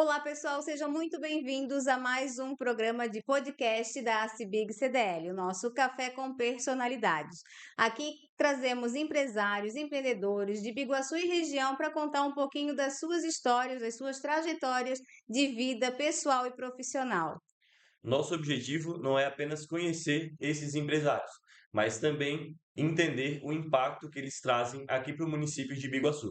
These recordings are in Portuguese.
Olá, pessoal, sejam muito bem-vindos a mais um programa de podcast da ACBIG CDL, o nosso Café com Personalidades. Aqui trazemos empresários, empreendedores de Biguaçu e região para contar um pouquinho das suas histórias, das suas trajetórias de vida pessoal e profissional. Nosso objetivo não é apenas conhecer esses empresários, mas também entender o impacto que eles trazem aqui para o município de Biguaçu.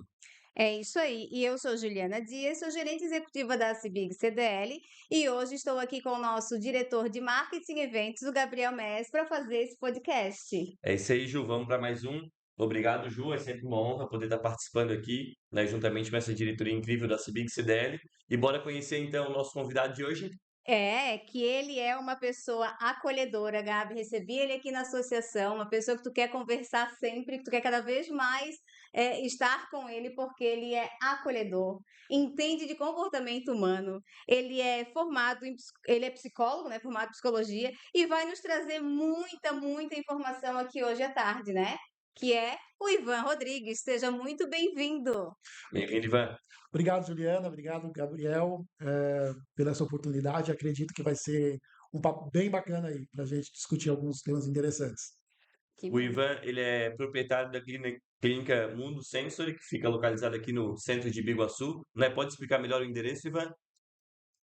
É isso aí. E eu sou Juliana Dias, sou gerente executiva da ACBIG CDL e hoje estou aqui com o nosso diretor de marketing e eventos, o Gabriel Mes, para fazer esse podcast. É isso aí, Ju. Vamos para mais um. Obrigado, Ju. É sempre uma honra poder estar participando aqui, né, juntamente com essa diretoria incrível da CIBIC CDL. E bora conhecer então o nosso convidado de hoje. Que ele é uma pessoa acolhedora, Gabi. Recebi ele aqui na associação, uma pessoa que tu quer conversar sempre, que tu quer cada vez mais estar com ele, porque ele é acolhedor, entende de comportamento humano, ele é formado ele é psicólogo, né? Formado em psicologia, e vai nos trazer muita informação aqui hoje à tarde, né? Que é o Ivan Rodrigues. Seja muito bem-vindo. Bem-vindo, Ivan. Obrigado, Juliana. Obrigado, Gabriel, pela essa oportunidade. Acredito que vai ser um papo bem bacana aí para a gente discutir alguns temas interessantes. Que O bom. Ivan, ele é proprietário da clínica Mundo Sensory, que fica localizada aqui no centro de Biguaçu, né? Pode explicar melhor o endereço, Ivan?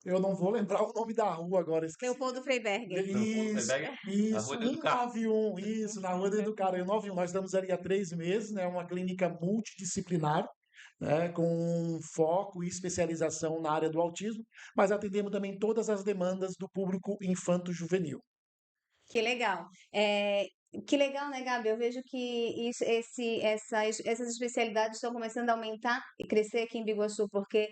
Eu não vou lembrar o nome da rua agora, esqueci. Leopoldo Freiberger. Leopoldo Isso, Freiberger, a isso, Rua do Educado. 191, isso, na Rua do Educado, 191. Nós estamos ali há 3 meses, né? Uma clínica multidisciplinar, né? Com foco e especialização na área do autismo, mas atendemos também todas as demandas do público infanto-juvenil. Que legal. Que legal, né, Gabi? Eu vejo que essas especialidades estão começando a aumentar e crescer aqui em Biguaçu, porque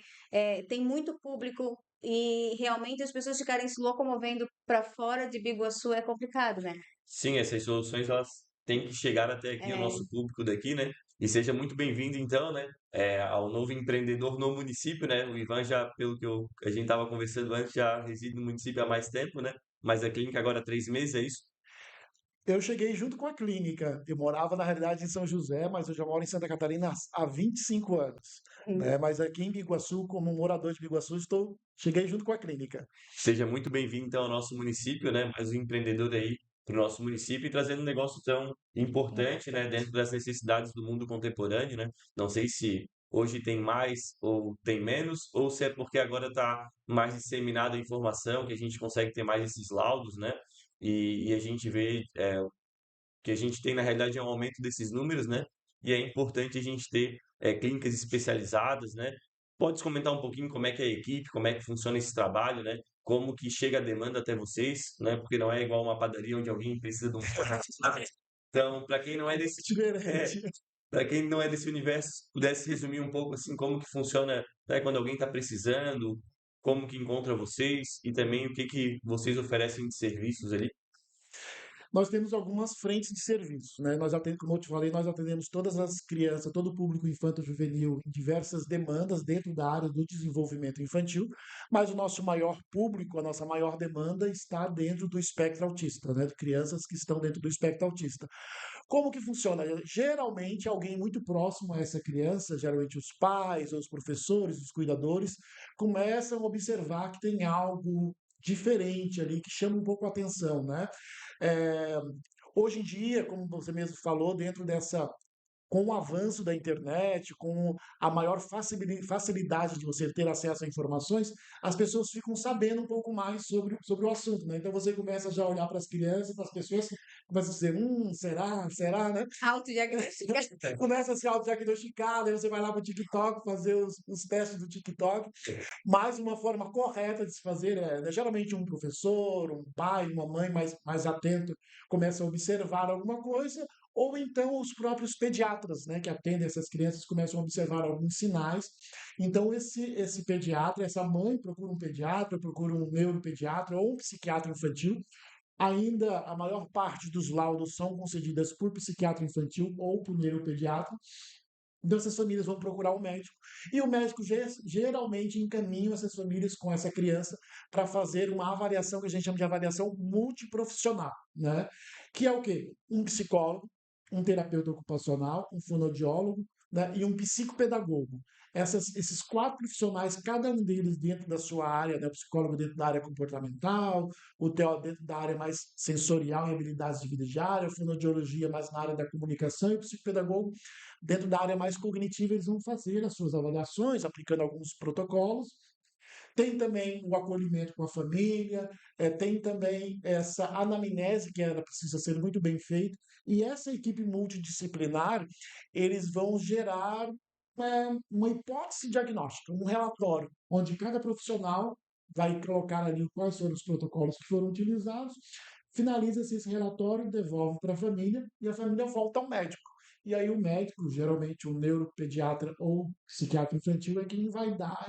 tem muito público e realmente as pessoas ficarem se locomovendo para fora de Biguaçu é complicado, né? Sim, essas soluções elas têm que chegar até aqui o É, nosso público daqui, né? E seja muito bem-vindo então, né? Ao novo empreendedor no município, né? O Ivan já, pelo que a gente estava conversando antes, já reside no município há mais tempo, né? Mas a clínica agora há 3 meses, é isso? Eu cheguei junto com a clínica. Eu morava, na realidade, em São José, mas eu já moro em Santa Catarina há 25 anos, hum, né? Mas aqui em Biguaçu, como morador de Biguaçu, cheguei junto com a clínica. Seja muito bem-vindo então ao nosso município, né? Mais um empreendedor aí para o nosso município e trazendo um negócio tão importante, né? Dentro das necessidades do mundo contemporâneo, né? Não sei se hoje tem mais ou tem menos, ou se é porque agora está mais disseminada a informação, que a gente consegue ter mais esses laudos, né? E a gente vê que a gente tem na realidade é um aumento desses números, né? E é importante a gente ter clínicas especializadas, né? Pode comentar um pouquinho como é que é a equipe, como é que funciona esse trabalho, né? Como que chega a demanda até vocês, né? Porque não é igual uma padaria onde alguém precisa de um. Então, para quem não é desse, Diferente. para quem não é desse universo, pudesse resumir um pouco assim como que funciona, né? Quando alguém está precisando, como que encontra vocês e também o que que vocês oferecem de serviços ali. Nós temos algumas frentes de serviço, né? Nós atendemos, como eu te falei, nós atendemos todas as crianças, todo o público infanto-juvenil em diversas demandas dentro da área do desenvolvimento infantil, mas o nosso maior público, a nossa maior demanda está dentro do espectro autista, né? De crianças que estão dentro do espectro autista. Como que funciona? Geralmente, alguém muito próximo a essa criança, geralmente os pais, ou os professores, os cuidadores, começam a observar que tem algo diferente ali, que chama um pouco a atenção, né? Eh, Hoje em dia, como você mesmo falou, dentro dessa com o avanço da internet, com a maior facilidade de você ter acesso a informações, as pessoas ficam sabendo um pouco mais sobre o assunto, né? Então você começa já a olhar para as crianças, para as pessoas, começa a dizer, será, né? autodiagnosticação. Começa a se autodiagnosticar, daí você vai lá para o TikTok fazer os testes do TikTok. Mas uma forma correta de se fazer é, né, geralmente um professor, um pai, uma mãe mais atento começa a observar alguma coisa, ou então os próprios pediatras, né, que atendem essas crianças começam a observar alguns sinais. Então esse pediatra, essa mãe procura um pediatra, procura um neuropediatra ou um psiquiatra infantil. Ainda a maior parte dos laudos são concedidas por psiquiatra infantil ou por neuropediatra. Então, essas famílias vão procurar o médico e o médico geralmente encaminha essas famílias com essa criança para fazer uma avaliação que a gente chama de avaliação multiprofissional, né? Que é o quê? Um psicólogo, um terapeuta ocupacional, um fonoaudiólogo, né? E um psicopedagogo. esses quatro profissionais, cada um deles dentro da sua área, né? O psicólogo dentro da área comportamental, o TO dentro da área mais sensorial e habilidades de vida diária, a fonoaudiologia mais na área da comunicação e o psicopedagogo dentro da área mais cognitiva, eles vão fazer as suas avaliações, aplicando alguns protocolos. Tem também o acolhimento com a família, tem também essa anamnese que ela precisa ser muito bem feita, e essa equipe multidisciplinar, eles vão gerar uma hipótese diagnóstica, um relatório, onde cada profissional vai colocar ali quais foram os protocolos que foram utilizados, finaliza-se esse relatório, devolve para a família e a família volta ao médico. E aí o médico, geralmente o neuropediatra ou psiquiatra infantil, é quem vai dar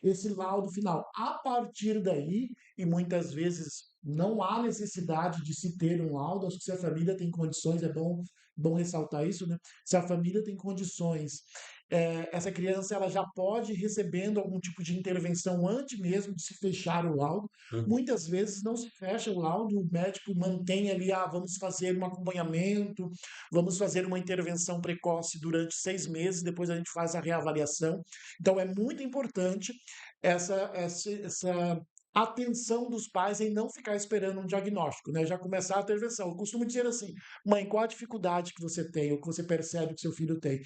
esse laudo final. A partir daí, e muitas vezes não há necessidade de se ter um laudo, acho que se a família tem condições, é bom ressaltar isso, né? Se a família tem condições, essa criança ela já pode ir recebendo algum tipo de intervenção antes mesmo de se fechar o laudo. Uhum. Muitas vezes não se fecha o laudo, o médico mantém ali, vamos fazer um acompanhamento, vamos fazer uma intervenção precoce durante 6 meses, depois a gente faz a reavaliação. Então é muito importante essa atenção dos pais em não ficar esperando um diagnóstico, né? Já começar a intervenção. Eu costumo dizer assim, mãe, qual a dificuldade que você tem, ou que você percebe que seu filho tem?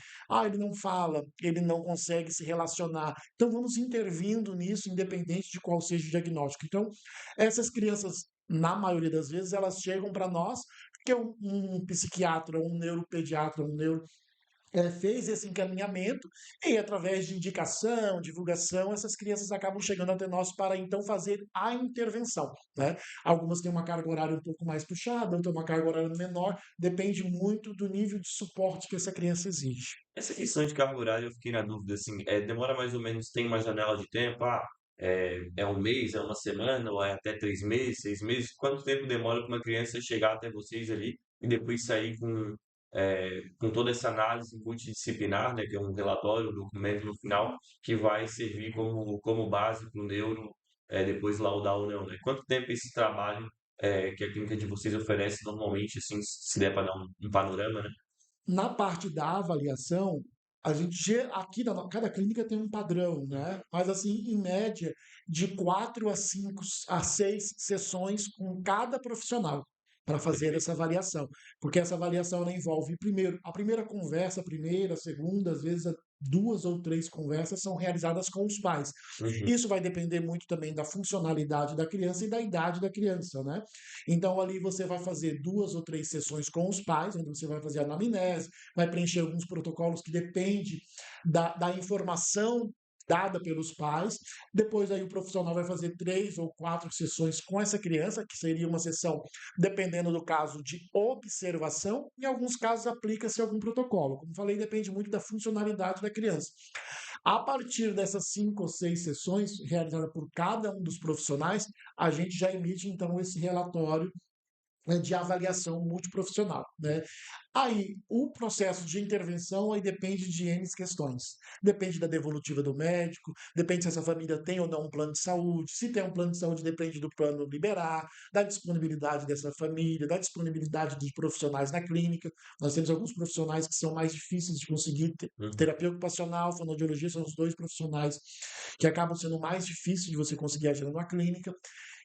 Ele não fala, ele não consegue se relacionar. Então vamos intervindo nisso, independente de qual seja o diagnóstico. Então, essas crianças, na maioria das vezes, elas chegam para nós porque um psiquiatra, um neuropediatra, fez esse encaminhamento e, através de indicação, divulgação, essas crianças acabam chegando até nós para então fazer a intervenção, né? Algumas têm uma carga horária um pouco mais puxada, outras uma carga horária menor, depende muito do nível de suporte que essa criança exige. Essa questão de carga horária, eu fiquei na dúvida, assim, demora mais ou menos, tem uma janela de tempo? É um mês, é uma semana, ou é até 3 meses, 6 meses? Quanto tempo demora para uma criança chegar até vocês ali e depois sair com toda essa análise multidisciplinar, né, que é um relatório, um documento no final, que vai servir como base para o neuro depois laudar ou não, né? Quanto tempo esse trabalho que a clínica de vocês oferece normalmente, assim, se der para dar um panorama, né? Na parte da avaliação, a gente aqui cada clínica tem um padrão, né? Mas assim, em média, de 4 a 6 sessões com cada profissional para fazer essa avaliação, porque essa avaliação ela envolve primeiro a primeira conversa, a primeira, a segunda, às vezes 2 ou 3 conversas são realizadas com os pais. Uhum. Isso vai depender muito também da funcionalidade da criança e da idade da criança, né? Então, ali você vai fazer 2 ou 3 sessões com os pais, onde você vai fazer a anamnese, vai preencher alguns protocolos que depende da informação dada pelos pais. Depois aí o profissional vai fazer 3 ou 4 sessões com essa criança, que seria uma sessão, dependendo do caso, de observação. Em alguns casos aplica-se algum protocolo. Como falei, depende muito da funcionalidade da criança. A partir dessas 5 ou 6 sessões realizadas por cada um dos profissionais, a gente já emite então esse relatório, né, de avaliação multiprofissional, né? Aí, o processo de intervenção aí depende de N questões. Depende da devolutiva do médico, depende se essa família tem ou não um plano de saúde. Se tem um plano de saúde, depende do plano liberar, da disponibilidade dessa família, da disponibilidade dos profissionais na clínica. Nós temos alguns profissionais que são mais difíceis de conseguir. Uhum. Terapia ocupacional, fonoaudiologia são os dois profissionais que acabam sendo mais difíceis de você conseguir agir numa clínica.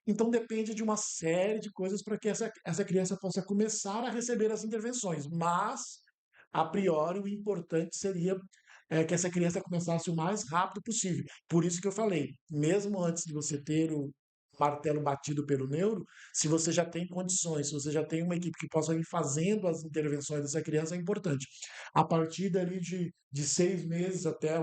Então depende de uma série de coisas para que essa criança possa começar a receber as intervenções. Mas, a priori, o importante seria que essa criança começasse o mais rápido possível. Por isso que eu falei, mesmo antes de você ter o martelo batido pelo neuro, se você já tem condições, se você já tem uma equipe que possa ir fazendo as intervenções dessa criança, é importante. A partir dali de 6 meses até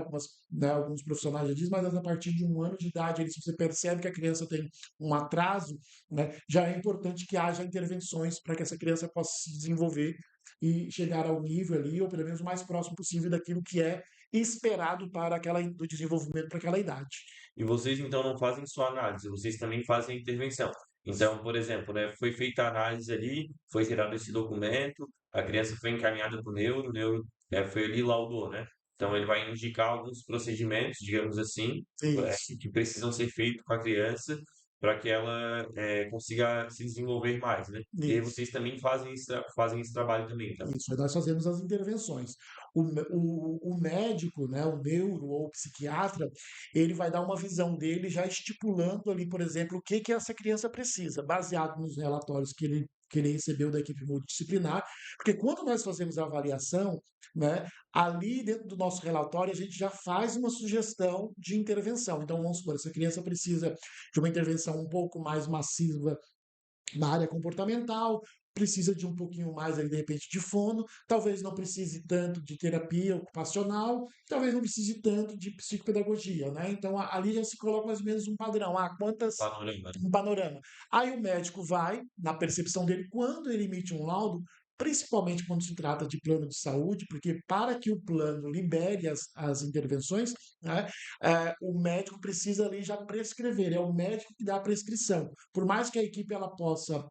né, alguns profissionais já dizem, mas a partir de 1 ano de idade, se você percebe que a criança tem um atraso, né, já é importante que haja intervenções para que essa criança possa se desenvolver e chegar ao nível ali, ou pelo menos o mais próximo possível daquilo que é esperado do desenvolvimento para aquela idade. E vocês então não fazem só análise, vocês também fazem a intervenção. Então, por exemplo, né, foi feita a análise ali, foi gerado esse documento, a criança foi encaminhada para o neuro foi ali e laudou, né? Então ele vai indicar alguns procedimentos, digamos assim, Isso. que precisam ser feitos com a criança, para que ela consiga se desenvolver mais, né? E aí Isso. vocês também fazem esse trabalho também, então. Isso, aí nós fazemos as intervenções. O médico, né, o neuro ou o psiquiatra, ele vai dar uma visão dele já estipulando ali, por exemplo, o que que essa criança precisa, baseado nos relatórios que ele recebeu da equipe multidisciplinar, porque quando nós fazemos a avaliação, né, ali dentro do nosso relatório a gente já faz uma sugestão de intervenção. Então, vamos supor, essa criança precisa de uma intervenção um pouco mais massiva na área comportamental, precisa de um pouquinho mais ali, de repente, de fono, talvez não precise tanto de terapia ocupacional, talvez não precise tanto de psicopedagogia, né? Então, ali já se coloca mais ou menos um padrão. Ah, quantas Panorama, né? um panorama. Aí o médico vai, na percepção dele, quando ele emite um laudo, principalmente quando se trata de plano de saúde, porque para que o plano libere as intervenções, né, o médico precisa ali já prescrever, é o médico que dá a prescrição. Por mais que a equipe ela possa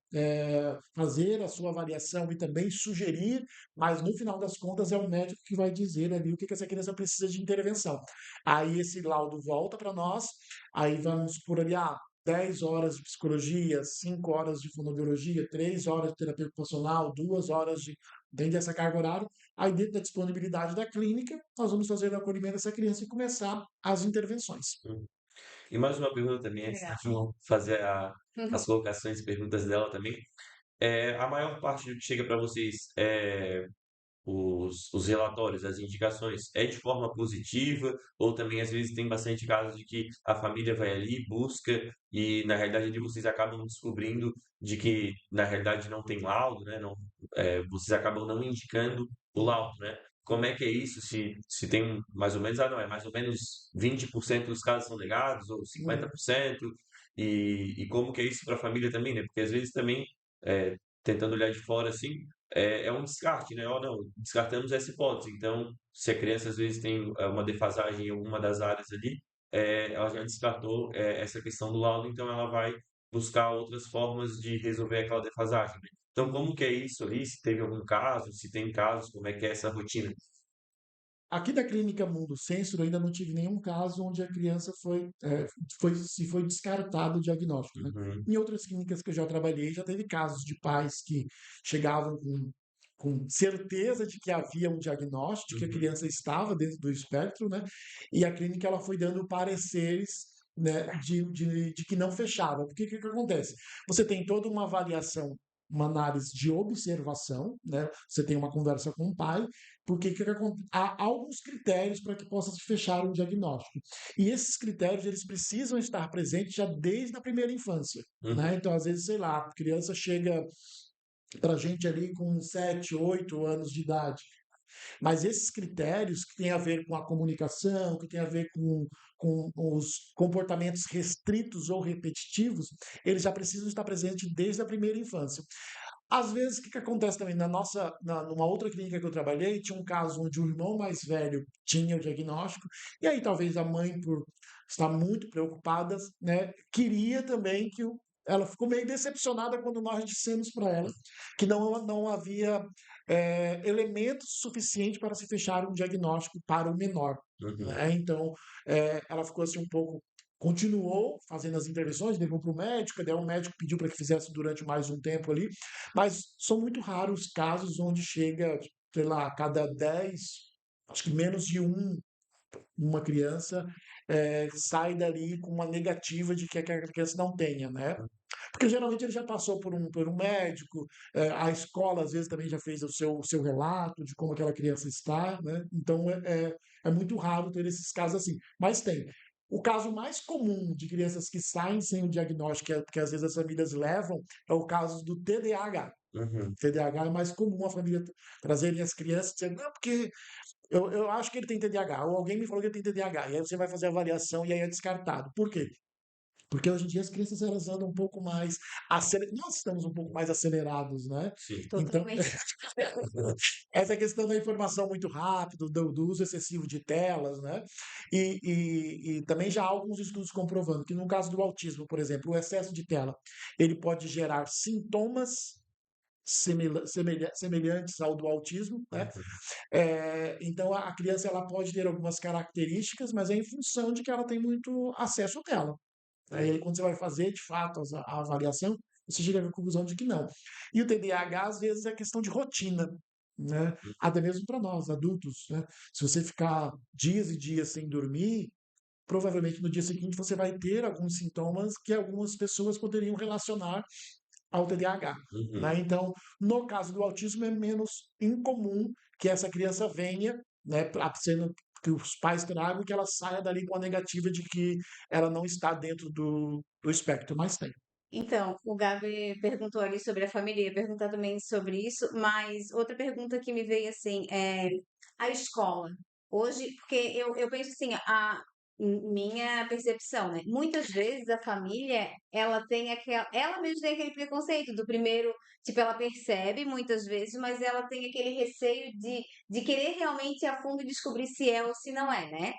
fazer a sua avaliação e também sugerir, mas no final das contas é o médico que vai dizer ali o que essa criança precisa de intervenção. Aí esse laudo volta para nós, aí vamos por ali, 10 horas de psicologia, 5 horas de fonoaudiologia, 3 horas de terapia ocupacional, 2 horas de dentro dessa carga horária. Aí, dentro da disponibilidade da clínica, nós vamos fazer o acolhimento dessa criança e começar as intervenções. E mais uma pergunta também, antes Legal. de eu fazer as colocações e perguntas dela também. A maior parte do que chega para vocês os relatórios, as indicações, é de forma positiva, ou também às vezes tem bastante casos de que a família vai ali, busca, e na realidade ali vocês acabam descobrindo de que na realidade não tem laudo, né? Não, vocês acabam não indicando o laudo, né? Como é que é isso? Se tem mais ou menos, não, é mais ou menos 20% dos casos são negados, ou Hum. 50%, e como que é isso para a família também, né? Porque às vezes também, tentando olhar de fora assim, é um descarte, né? Ou não, descartamos essa hipótese. Então, se a criança às vezes tem uma defasagem em alguma das áreas ali, ela já descartou essa questão do laudo, então ela vai buscar outras formas de resolver aquela defasagem, né? Então, como que é isso ali? Se teve algum caso, se tem casos, como é que é essa rotina? Aqui da clínica Mundo Sensor, eu ainda não tive nenhum caso onde a criança foi descartado o diagnóstico, né? Uhum, Em outras clínicas que eu já trabalhei, já teve casos de pais que chegavam com certeza de que havia um diagnóstico, de que a uhum, criança estava dentro do espectro, né? E a clínica ela foi dando pareceres, né, de que não fechava. Porque o que acontece? Você tem toda uma avaliação, uma análise de observação, né? Você tem uma conversa com o pai, porque há alguns critérios para que possa se fechar um diagnóstico. E esses critérios eles precisam estar presentes já desde a primeira infância. uhum, Né? Então, às vezes, sei lá, a criança chega para a gente ali com 7, 8 anos de idade. Mas esses critérios que têm a ver com a comunicação, que têm a ver com os comportamentos restritos ou repetitivos, eles já precisam estar presentes desde a primeira infância. Às vezes, o que acontece também numa outra clínica que eu trabalhei, tinha um caso onde o irmão mais velho tinha o diagnóstico, e aí talvez a mãe, por estar muito preocupada, né, queria também ela ficou meio decepcionada quando nós dissemos para ela que não havia elementos suficientes para se fechar um diagnóstico para o menor. uhum. Né? Então, ela ficou assim um pouco. Continuou fazendo as intervenções, levou para o médico, daí o médico pediu para que fizesse durante mais um tempo ali, mas são muito raros os casos onde chega, sei lá, a cada 10, acho que menos de uma criança sai dali com uma negativa de que aquela criança não tenha, né? Porque geralmente ele já passou por um médico, a escola às vezes também já fez o seu relato de como aquela criança está, né? Então é muito raro ter esses casos assim, mas tem. O caso mais comum de crianças que saem sem o diagnóstico, que às vezes as famílias levam, é o caso do TDAH. Uhum. TDAH é mais comum a família trazerem as crianças dizendo, não, porque eu acho que ele tem TDAH, ou alguém me falou que ele tem TDAH, e aí você vai fazer a avaliação e aí é descartado. Por quê? Porque hoje em dia as crianças elas andam um pouco mais nós estamos um pouco mais acelerados, né? Sim. Então, Totalmente. essa questão da informação muito rápido, do uso excessivo de telas, né? E também já há alguns estudos comprovando que no caso do autismo, por exemplo, o excesso de tela, ele pode gerar sintomas semelhantes ao do autismo, né? Uhum. Então a criança ela pode ter algumas características, mas é em função de que ela tem muito acesso à tela. E aí, quando você vai fazer, de fato, a avaliação, você chega à conclusão de que não. E o TDAH, às vezes, é questão de rotina, né? Até mesmo para nós, adultos, né? Se você ficar dias e dias sem dormir, provavelmente no dia seguinte você vai ter alguns sintomas que algumas pessoas poderiam relacionar ao TDAH, Uhum. né? Então, no caso do autismo, é menos incomum que essa criança venha, né, sendo que os pais tragam e que ela saia dali com a negativa de que ela não está dentro do espectro, mas tem. Então, o Gabi perguntou ali sobre a família, ia perguntar também sobre isso, mas outra pergunta que me veio assim é a escola. Hoje, porque eu penso assim, minha percepção, né? Muitas vezes a família, ela mesma tem aquele preconceito do primeiro, tipo, ela percebe muitas vezes, mas ela tem aquele receio de querer realmente ir a fundo e descobrir se é ou se não é, né?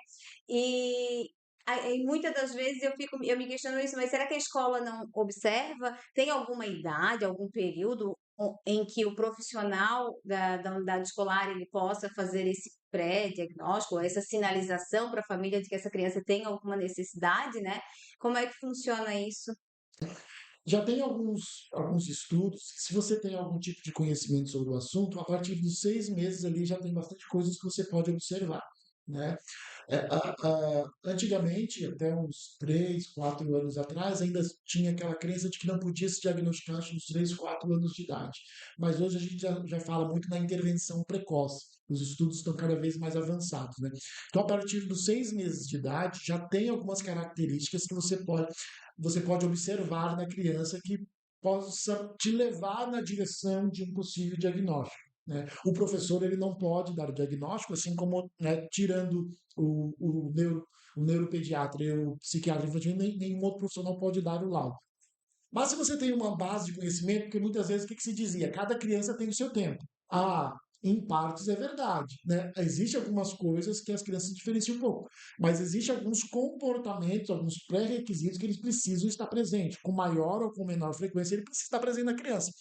E aí, muitas das vezes eu me questiono isso, mas será que a escola não observa? Tem alguma idade, algum período em que o profissional da unidade escolar ele possa fazer esse pré-diagnóstico, essa sinalização para a família de que essa criança tem alguma necessidade, né? Como é que funciona isso? Já tem alguns estudos, se você tem algum tipo de conhecimento sobre o assunto, a partir dos 6 meses ali já tem bastante coisas que você pode observar, né? Antigamente, até uns 3, 4 anos atrás, ainda tinha aquela crença de que não podia se diagnosticar antes dos 3, 4 anos de idade. Mas hoje a gente já fala muito na intervenção precoce. Os estudos estão cada vez mais avançados, né? Então, a partir dos 6 meses de idade, já tem algumas características que você pode observar na criança que possa te levar na direção de um possível diagnóstico, né? O professor ele não pode dar o diagnóstico, assim como, né, tirando o neuropediatra e o psiquiatra infantil, nenhum outro profissional pode dar o laudo. Mas se você tem uma base de conhecimento, porque muitas vezes o que que se dizia? Cada criança tem o seu tempo. Ah, em partes é verdade, né? Existem algumas coisas que as crianças diferenciam um pouco, mas existem alguns comportamentos, alguns pré-requisitos que eles precisam estar presentes. Com maior ou com menor frequência, ele precisa estar presente na criança.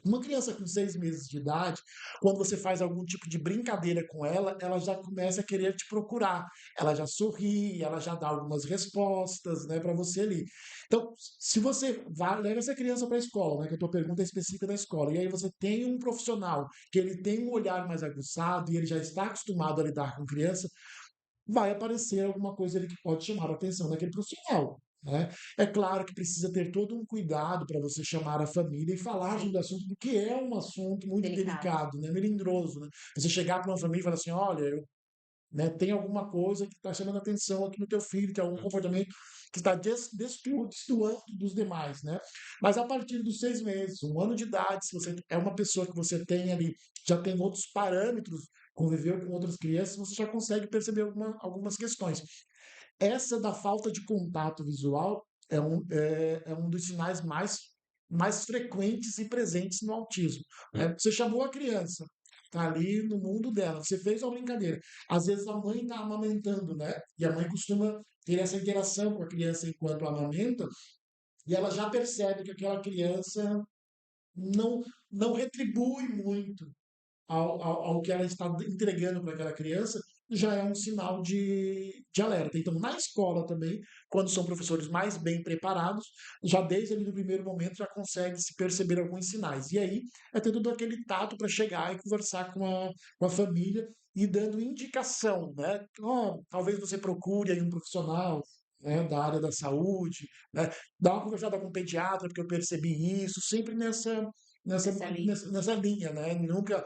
Uma criança com 6 meses de idade, quando você faz algum tipo de brincadeira com ela já começa a querer te procurar. Ela já sorri, ela já dá algumas respostas, né, para você ali. Então, se você leva essa criança para a escola, né, que a tua pergunta é específica da escola, e aí você tem um profissional que ele tem um olhar mais aguçado e ele já está acostumado a lidar com criança, vai aparecer alguma coisa ali que pode chamar a atenção daquele profissional, né? É claro que precisa ter todo um cuidado para você chamar a família e falar Sim, sobre o assunto, porque é um assunto muito delicado. delicado, né? Melindroso, né? Você chegar para uma família e falar assim, olha, né, tem alguma coisa que está chamando a atenção aqui no teu filho, tem algum comportamento que está destoando dos demais, né? Mas a partir dos 6 meses, 1 ano de idade, se você é uma pessoa que você tem ali, já tem outros parâmetros, conviveu com outras crianças, você já consegue perceber algumas questões. Essa da falta de contato visual é um dos sinais mais frequentes e presentes no autismo, né? Você chamou a criança, está ali no mundo dela, você fez uma brincadeira. Às vezes a mãe está amamentando, né? E a mãe costuma ter essa interação com a criança enquanto amamenta, e ela já percebe que aquela criança não, não retribui muito ao que ela está entregando para aquela criança, já é um sinal de alerta. Então, na escola também, quando são professores mais bem preparados, já desde ali no primeiro momento já consegue se perceber alguns sinais. E aí é ter todo aquele tato para chegar e conversar com a família e dando indicação, né? Oh, talvez você procure aí um profissional, né, da área da saúde, né? Dá uma conversada com o pediatra, porque eu percebi isso, sempre nessa, Essa linha. nessa linha, né? Nunca.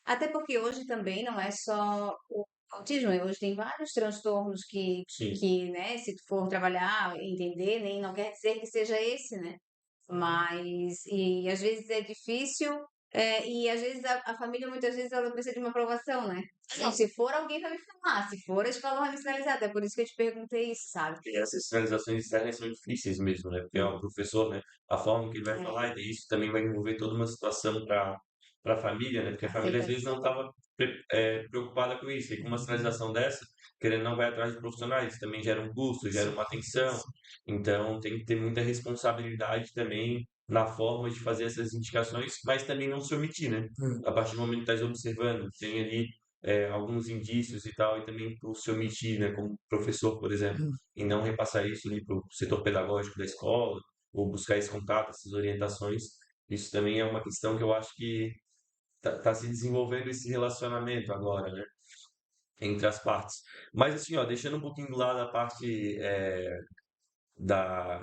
Até porque hoje também não é só o autismo, né, hoje tem vários transtornos Sim. né, se tu for trabalhar, entender, nem não quer dizer que seja esse, né? Mas, e às vezes é difícil, e às vezes a família muitas vezes ela precisa de uma aprovação, né? Não, se for alguém vai me falar, se for a escola vai me sinalizar, até por isso que eu te perguntei isso, sabe? E essas sinalizações externas são difíceis mesmo, né? Porque é um professor, né? A forma que ele vai É, falar, e daí isso também vai envolver toda uma situação para a família, né? Porque a família às vezes não aceitação. estava preocupada com isso. E com uma sinalização dessa, querendo não vai atrás de profissionais, também gera um custo, gera Sim, uma atenção. Então tem que ter muita responsabilidade também na forma de fazer essas indicações, mas também não se omitir, né? é, A partir do momento que está observando, tem ali alguns indícios e tal, e também por se omitir, né, como professor, por exemplo, e não repassar isso ali para o setor pedagógico da escola, ou buscar esse contato, essas orientações. Isso também é uma questão que eu acho que tá se desenvolvendo esse relacionamento agora, né, entre as partes. Mas assim, ó, deixando um pouquinho do lado a parte da,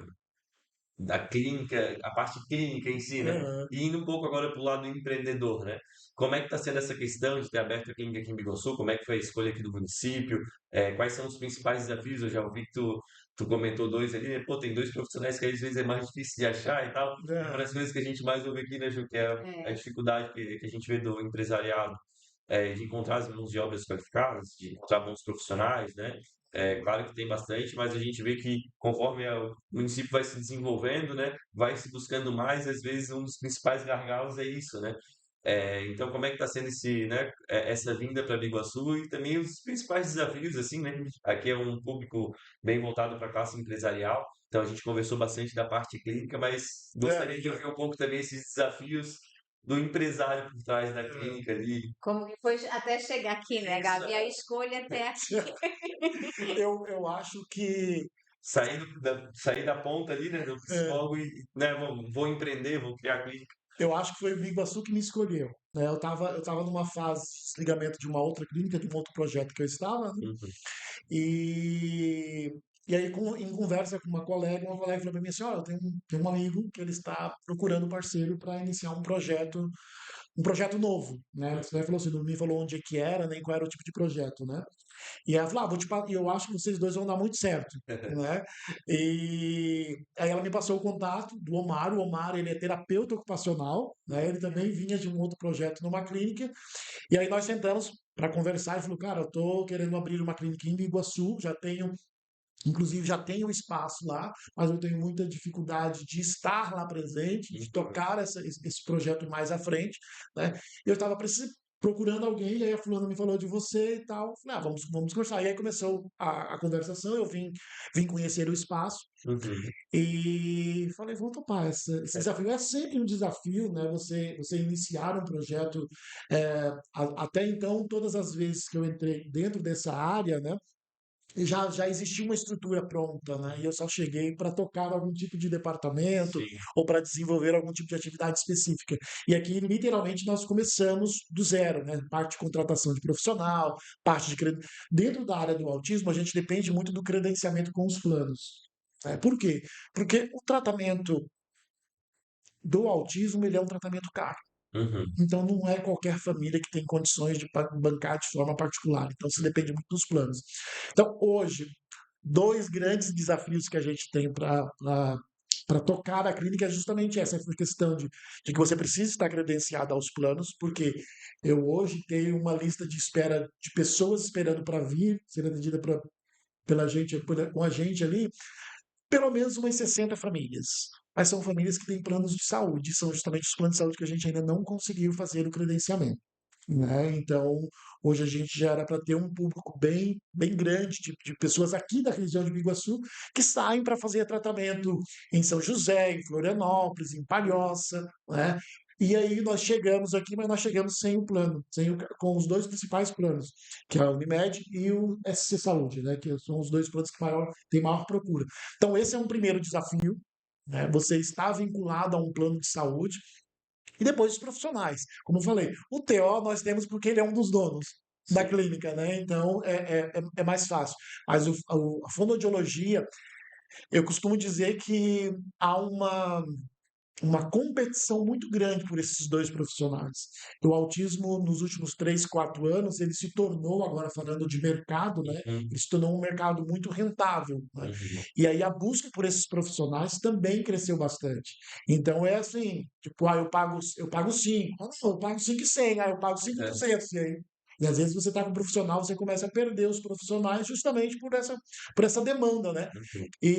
da clínica, a parte clínica em si, né? Aham. E indo um pouco agora para o lado empreendedor, né? Como é que está sendo essa questão de ter aberto a clínica aqui em Biguaçu? Como é que foi a escolha aqui do município? Quais são os principais desafios? Eu já ouvi que tu comentou dois ali, né? Pô, tem dois profissionais que às vezes é mais difícil de achar e tal. É uma É, das coisas que a gente mais ouve aqui, né, Ju, que é a É. dificuldade que a gente vê do empresariado, de encontrar as mãos de obras qualificadas, de encontrar bons profissionais, né? Claro que tem bastante, mas a gente vê que conforme o município vai se desenvolvendo, né, vai se buscando mais, às vezes um dos principais gargalos é isso, né? Então, como é que está sendo essa vinda para Biguaçu e também os principais desafios, assim, né? Aqui é um público bem voltado para a classe empresarial, então a gente conversou bastante da parte clínica, mas é, gostaria de ouvir um pouco também esses desafios do empresário por trás da é. clínica ali. Como que foi até chegar aqui, né, Isso, Gabi? A escolha até aqui. Eu acho que sair da ponta ali, né, do é, psicólogo e, né, vou empreender, vou criar clínica. eu acho que foi o Biguaçu que me escolheu. Né? Eu tava numa fase de desligamento de uma outra clínica, de um outro projeto que eu estava, né? Uhum. E, e aí, em conversa com uma colega falou para mim assim: olha, eu tenho um amigo que ele está procurando parceiro para iniciar um projeto novo, né? Você falou assim, não me falou onde é que era, nem qual era o tipo de projeto, né? E ela falou, eu acho que vocês dois vão dar muito certo, né? E aí ela me passou o contato do Omar. O Omar, ele é terapeuta ocupacional, né? Ele também vinha de um outro projeto numa clínica. E aí nós sentamos para conversar e falou, cara, eu tô querendo abrir uma clínica em Iguaçu, inclusive já tenho espaço lá, mas eu tenho muita dificuldade de estar lá presente, de Uhum. tocar esse projeto mais à frente, né? Eu estava procurando alguém, e aí a fulana me falou de você e tal. Falei, vamos conversar. E aí começou a conversação, eu vim conhecer o espaço Uhum. e falei, vou topar esse desafio. É sempre um desafio, né? Você iniciar um projeto. Até então, todas as vezes que eu entrei dentro dessa área, né? E já existia uma estrutura pronta, né? E eu só cheguei para tocar algum tipo de departamento Sim. ou para desenvolver algum tipo de atividade específica. E aqui, literalmente, nós começamos do zero, né? Parte de contratação de profissional, dentro da área do autismo, a gente depende muito do credenciamento com os planos. Por quê? Porque o tratamento do autismo, ele é um tratamento caro. Uhum. Então, não é qualquer família que tem condições de bancar de forma particular. Então, se depende muito dos planos. Então, hoje, dois grandes desafios que a gente tem para tocar a clínica é justamente essa questão de que você precisa estar credenciado aos planos, porque eu hoje tenho uma lista de espera de pessoas esperando para vir, ser atendida com a gente ali, pelo menos umas 60 famílias. Mas são famílias que têm planos de saúde, são justamente os planos de saúde que a gente ainda não conseguiu fazer o credenciamento. Né? Então, hoje a gente já era para ter um público bem grande de pessoas aqui da região de Biguaçu que saem para fazer tratamento em São José, em Florianópolis, em Palhoça, né? E aí nós chegamos aqui, mas nós chegamos sem o plano, com os dois principais planos, que é a Unimed e o SC Saúde, né? Que são os dois planos que têm maior procura. Então, esse é um primeiro desafio, né? Você está vinculado a um plano de saúde, e depois os profissionais. Como eu falei, o TO nós temos porque ele é um dos donos da Sim. clínica, né? Então é mais fácil. Mas a fonoaudiologia, eu costumo dizer que há uma competição muito grande por esses dois profissionais. O autismo, nos últimos 3, 4 anos, ele se tornou, agora falando de mercado, né? Uhum. Ele se tornou um mercado muito rentável. Né? Uhum. E aí a busca por esses profissionais também cresceu bastante. Então é assim, tipo, eu pago 5, não, eu pago 5,100, eu pago 5,200. E às vezes você está com um profissional, você começa a perder os profissionais justamente por essa demanda, né? Uhum. E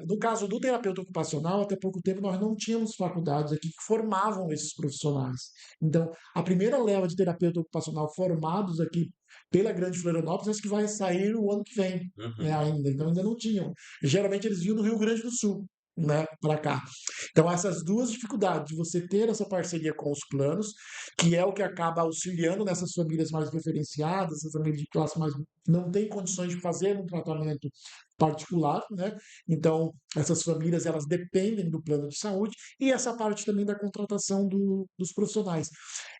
no caso do terapeuta ocupacional, até pouco tempo nós não tínhamos faculdades aqui que formavam esses profissionais. Então, a primeira leva de terapeuta ocupacional formados aqui pela Grande Florianópolis, acho que vai sair o ano que vem, né, Uhum. ainda. Então, ainda não tinham. Geralmente eles vinham do Rio Grande do Sul. né, para cá. Então, essas duas dificuldades, de você ter essa parceria com os planos, que é o que acaba auxiliando nessas famílias mais referenciadas, essas famílias de classe mais não têm condições de fazer um tratamento particular, né? Então, essas famílias elas dependem do plano de saúde e essa parte também da contratação dos profissionais.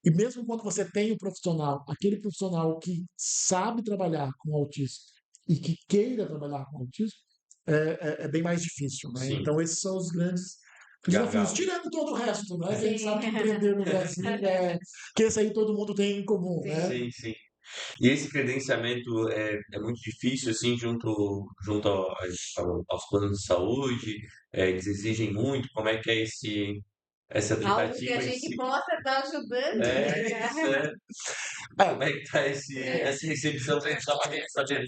E mesmo quando você tem o profissional, aquele profissional que sabe trabalhar com autismo e que queira trabalhar com autismo, é bem mais difícil, né? Sim, Então, esses são os grandes desafios, gargalo. tirando todo o resto, né? Que a gente Sim. sabe que empreender no Brasil que esse aí todo mundo tem em comum, né? Sim. Sim, sim. E esse credenciamento é muito difícil, assim, junto aos planos de saúde? Eles exigem muito? Como é que é essa Algo que a tratativa em gente si? possa estar ajudando, É, né? isso é. É, Como é que tá essa recepção pra gente só pra gente saber?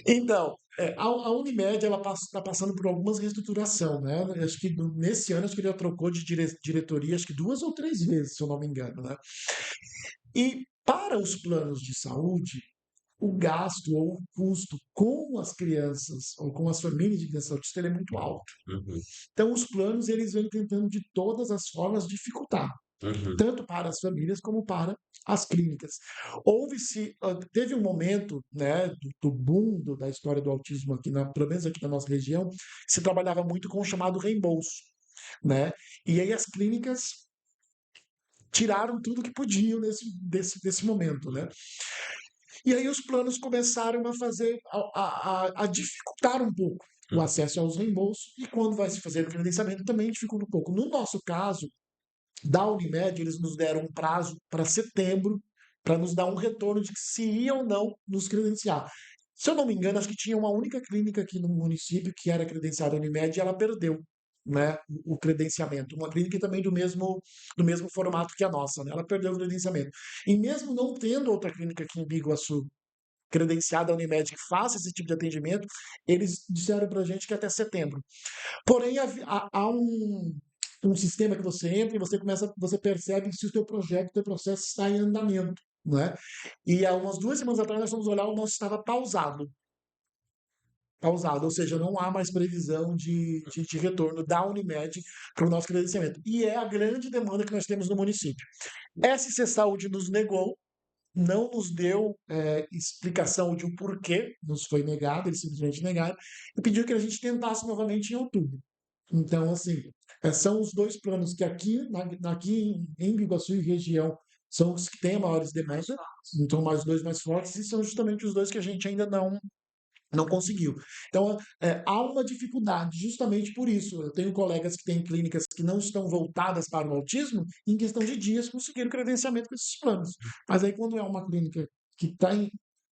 então, a Unimed ela está passando por algumas reestruturação, né? Acho que nesse ano acho que ele já trocou de diretoria, acho que 2 ou 3 vezes, se eu não me engano, né? E para os planos de saúde, o gasto ou o custo com as crianças ou com as famílias de crianças autistas ele é muito alto. Uhum, Então, os planos eles vêm tentando de todas as formas dificultar, uhum, tanto para as famílias como para as clínicas. Teve um momento, né, do boom da história do autismo aqui, pelo menos aqui na nossa região, que se trabalhava muito com o chamado reembolso, né? E aí as clínicas tiraram tudo que podiam desse momento, né? E aí os planos começaram a fazer, a dificultar um pouco o uhum, acesso aos reembolsos, e quando vai se fazer o credenciamento também dificulta um pouco. No nosso caso, da Unimed, eles nos deram um prazo para setembro, para nos dar um retorno de se ia ou não nos credenciar. Se eu não me engano, acho que tinha uma única clínica aqui no município que era credenciada Unimed e ela perdeu, né, o credenciamento. Uma clínica também do mesmo formato que a nossa, né? Ela perdeu o credenciamento. E mesmo não tendo outra clínica aqui em Biguaçu credenciada Unimed que faça esse tipo de atendimento, eles disseram para a gente que até setembro. Porém, há um sistema que você entra e você percebe se o teu projeto, o teu processo está em andamento, né? E há umas 2 semanas atrás nós fomos olhar, o nosso estava pausado, ou seja, não há mais previsão de retorno da Unimed para o nosso credenciamento. E é a grande demanda que nós temos no município. SC Saúde nos negou, não nos deu explicação de o porquê nos foi negado, eles simplesmente negaram, e pediu que a gente tentasse novamente em outubro. Então, assim, são os dois planos que aqui em Biguaçu e região são os que têm maiores demandas, então mais dois mais fortes, e são justamente os dois que a gente ainda não conseguiu. Então, há uma dificuldade justamente por isso. Eu tenho colegas que têm clínicas que não estão voltadas para o autismo, e em questão de dias conseguiram credenciamento com esses planos. Mas aí, quando é uma clínica que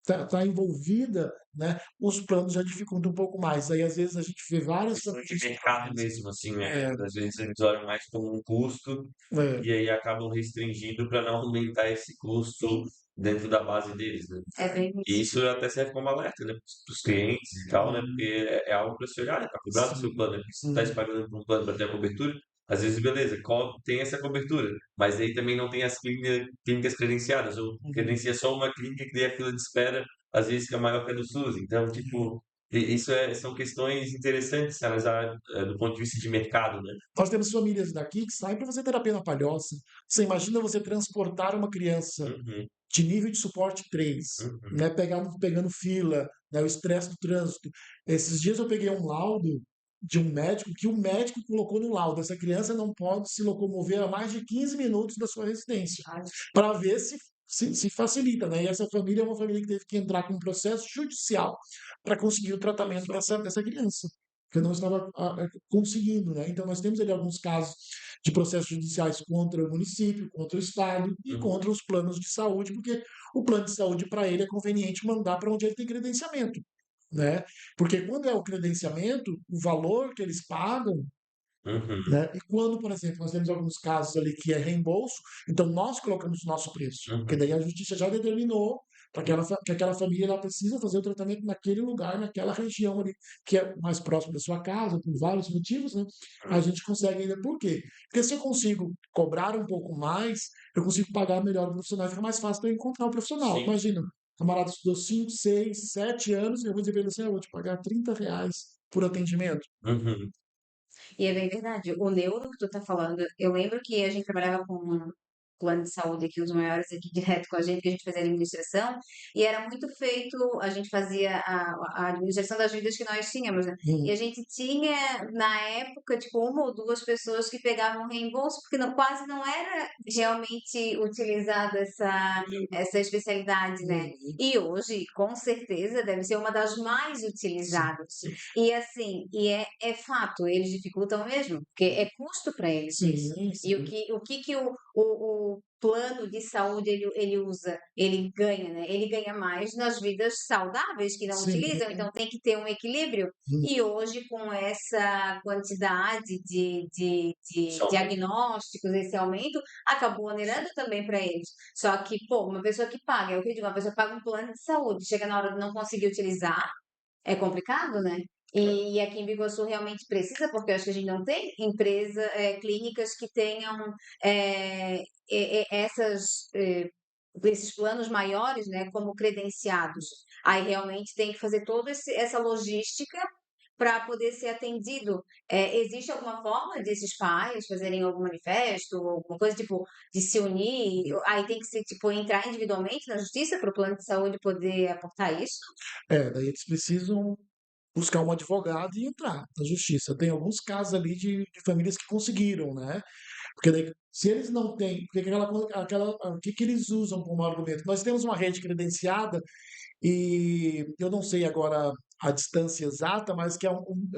está envolvida, né, os planos já dificultam um pouco mais. Aí, às vezes, a gente vê várias questões de famílias que mercado mesmo, assim, né? é, Às vezes eles olham mais como um custo é, e aí acabam restringindo para não aumentar esse custo dentro da base deles, né? É bem E isso. isso até serve como alerta, né, para os clientes e tal, né? Porque é algo para se olhar, né? Tá cobrado o seu sim. plano, né? Porque se você está Hum, pagando por um plano para ter a cobertura, às vezes, beleza, tem essa cobertura, mas aí também não tem as clínicas credenciadas, ou uhum. credencia só uma clínica que tem a fila de espera, às vezes, que é maior que a do SUS. Então, tipo, isso são questões interessantes se analisar do ponto de vista de mercado, né? Nós temos famílias daqui que saem para fazer terapia na Palhoça. Você imagina você transportar uma criança Uhum, de nível de suporte 3, uhum, né, pegando fila, né, o estresse do trânsito. Esses dias eu peguei um laudo de um médico que o médico colocou no laudo: essa criança não pode se locomover a mais de 15 minutos da sua residência, Ai, para ver se facilita, né? E essa família é uma família que teve que entrar com um processo judicial para conseguir o tratamento dessa criança, que não estava conseguindo, né? Então nós temos ali alguns casos de processos judiciais contra o município, contra o estado e uhum, contra os planos de saúde, porque o plano de saúde para ele é conveniente mandar para onde ele tem credenciamento, né? Porque quando é o credenciamento, o valor que eles pagam, uhum, né? E quando, por exemplo, nós temos alguns casos ali que é reembolso, então nós colocamos o nosso preço, porque uhum. daí a justiça já determinou que aquela família ela precisa fazer o tratamento naquele lugar, naquela região ali, que é mais próximo da sua casa, por vários motivos, né? A gente consegue ainda. Por quê? Porque se eu consigo cobrar um pouco mais, eu consigo pagar melhor o profissional, fica mais fácil para eu encontrar o profissional. Sim. Imagina, o camarada estudou 5, 6, 7 anos, e eu vou dizer para ele assim: eu vou te pagar R$ 30 por atendimento. Uhum. E é bem verdade. O neuro que tu tá falando, eu lembro que a gente trabalhava com um plano de saúde aqui, um dos maiores aqui direto com a gente, que a gente fazia administração, e era muito feito, a gente fazia a administração das vidas que nós tínhamos, né? E Hum, a gente tinha, na época, tipo, uma ou duas pessoas que pegavam reembolso, porque quase não era realmente utilizada essa especialidade, né? uhum, E hoje, com certeza, deve ser uma das mais sim, utilizadas. sim, E assim, é fato, eles dificultam mesmo, porque é custo para eles isso. sim, E sim, o que que o plano de saúde ele usa? Ele ganha, né? Ele ganha mais nas vidas saudáveis que não sim, utilizam, então tem que ter um equilíbrio. hum, E hoje, com essa quantidade de Só. diagnósticos, esse aumento, acabou onerando também para eles. Só que, pô, uma pessoa que paga, é o que eu digo, uma pessoa paga um plano de saúde, chega na hora de não conseguir utilizar, é complicado, né? E aqui em Biguaçu realmente precisa, porque eu acho que a gente não tem clínicas que tenham é, esses planos maiores, né, como credenciados. Aí realmente tem que fazer toda essa logística para poder ser atendido. Existe alguma forma desses pais fazerem algum manifesto, alguma coisa tipo de se unir? Aí tem que ser tipo entrar individualmente na justiça para o plano de saúde poder aportar isso? daí eles precisam buscar um advogado e entrar na justiça. Tem alguns casos ali de famílias que conseguiram, né? Porque daí, se eles não têm, porque o que, que eles usam como argumento? Nós temos uma rede credenciada e eu não sei agora a distância exata, mas que,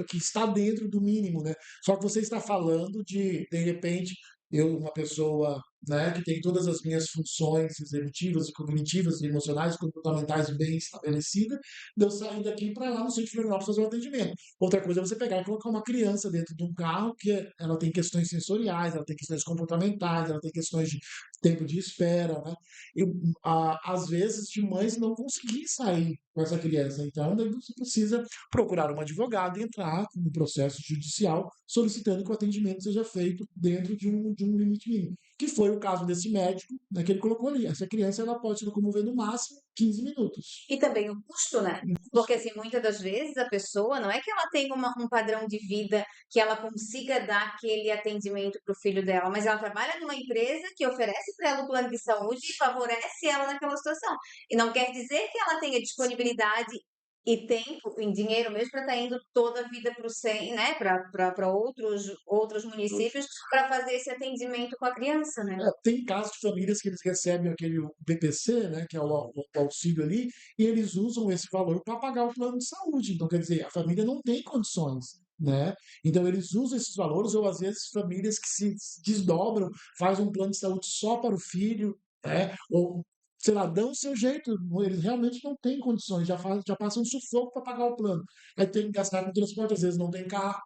que está dentro do mínimo, né? Só que você está falando de repente, eu, uma pessoa, né, que tem todas as minhas funções executivas, cognitivas, emocionais, comportamentais bem estabelecidas, de eu sair daqui para lá no centro de Florianópolis fazer o atendimento. Outra coisa é você pegar e colocar uma criança dentro de um carro ela tem questões sensoriais, ela tem questões comportamentais, ela tem questões de tempo de espera, né? E, às vezes, de mães não conseguir sair com essa criança. Então, daí você precisa procurar um advogado e entrar no processo judicial solicitando que o atendimento seja feito dentro de um limite mínimo. Que foi o caso desse médico, né, que ele colocou ali. Essa criança ela pode se locomover no máximo 15 minutos. E também o custo, né? Um Porque, custo. assim, muitas das vezes a pessoa, não é que ela tenha um padrão de vida que ela consiga dar aquele atendimento para o filho dela, mas ela trabalha numa empresa que oferece para ela o plano de saúde e favorece ela naquela situação. E não quer dizer que ela tenha disponibilidade e tempo, em dinheiro mesmo, para estar indo toda a vida para o SEM, né? Para outros municípios para fazer esse atendimento com a criança, né? Tem casos de famílias que eles recebem aquele BPC, né, que é o auxílio ali, e eles usam esse valor para pagar o plano de saúde. Então, quer dizer, a família não tem condições, né? Então, eles usam esses valores, ou às vezes famílias que se desdobram, fazem um plano de saúde só para o filho, né? Ou, sei lá, dão o seu jeito, eles realmente não têm condições, já passam um sufoco para pagar o plano. Aí tem que gastar com transporte, às vezes não tem carro.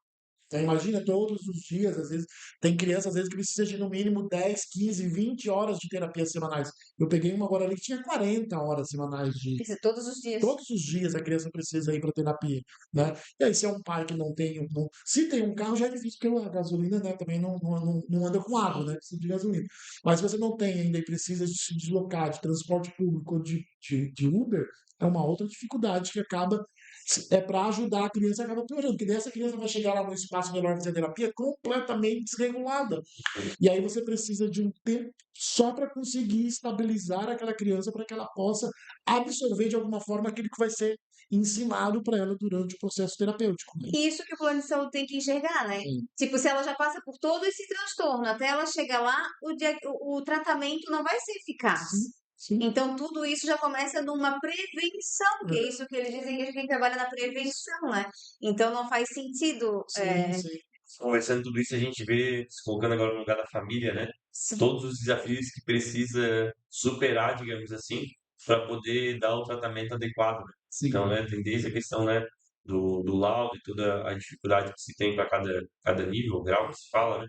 Então, imagina todos os dias, às vezes, tem criança, às vezes, que precisa de no mínimo 10, 15, 20 horas de terapia semanais. Eu peguei uma agora ali que tinha 40 horas semanais de. Isso todos os dias. Todos os dias a criança precisa ir para terapia, né? E aí, se é um pai que não tem. Se tem um carro, já é difícil, porque a gasolina, né, também não anda com água, né? Precisa de gasolina. Mas se você não tem ainda e precisa de se deslocar de transporte público ou de Uber, é uma outra dificuldade que acaba para ajudar a criança acaba piorando, porque daí essa criança vai chegar lá no espaço menor de fisioterapia completamente desregulada. E aí você precisa de um tempo só para conseguir estabilizar aquela criança para que ela possa absorver de alguma forma aquilo que vai ser ensinado para ela durante o processo terapêutico, né? E isso que o plano de saúde tem que enxergar, né? Sim, Tipo, se ela já passa por todo esse transtorno, até ela chegar lá, o tratamento não vai ser sim, eficaz. sim, Então, tudo isso já começa numa prevenção, que é isso que eles dizem que a gente tem que trabalhar na prevenção, né? Então, não faz sentido. sim, sim, Conversando tudo isso, a gente vê, se colocando agora no lugar da família, né? Todos os desafios que precisa superar, digamos assim, para poder dar o tratamento adequado, né? Então, sim, né, tem desde a questão, né, do laudo e toda a dificuldade que se tem para cada nível, grau que se fala, né?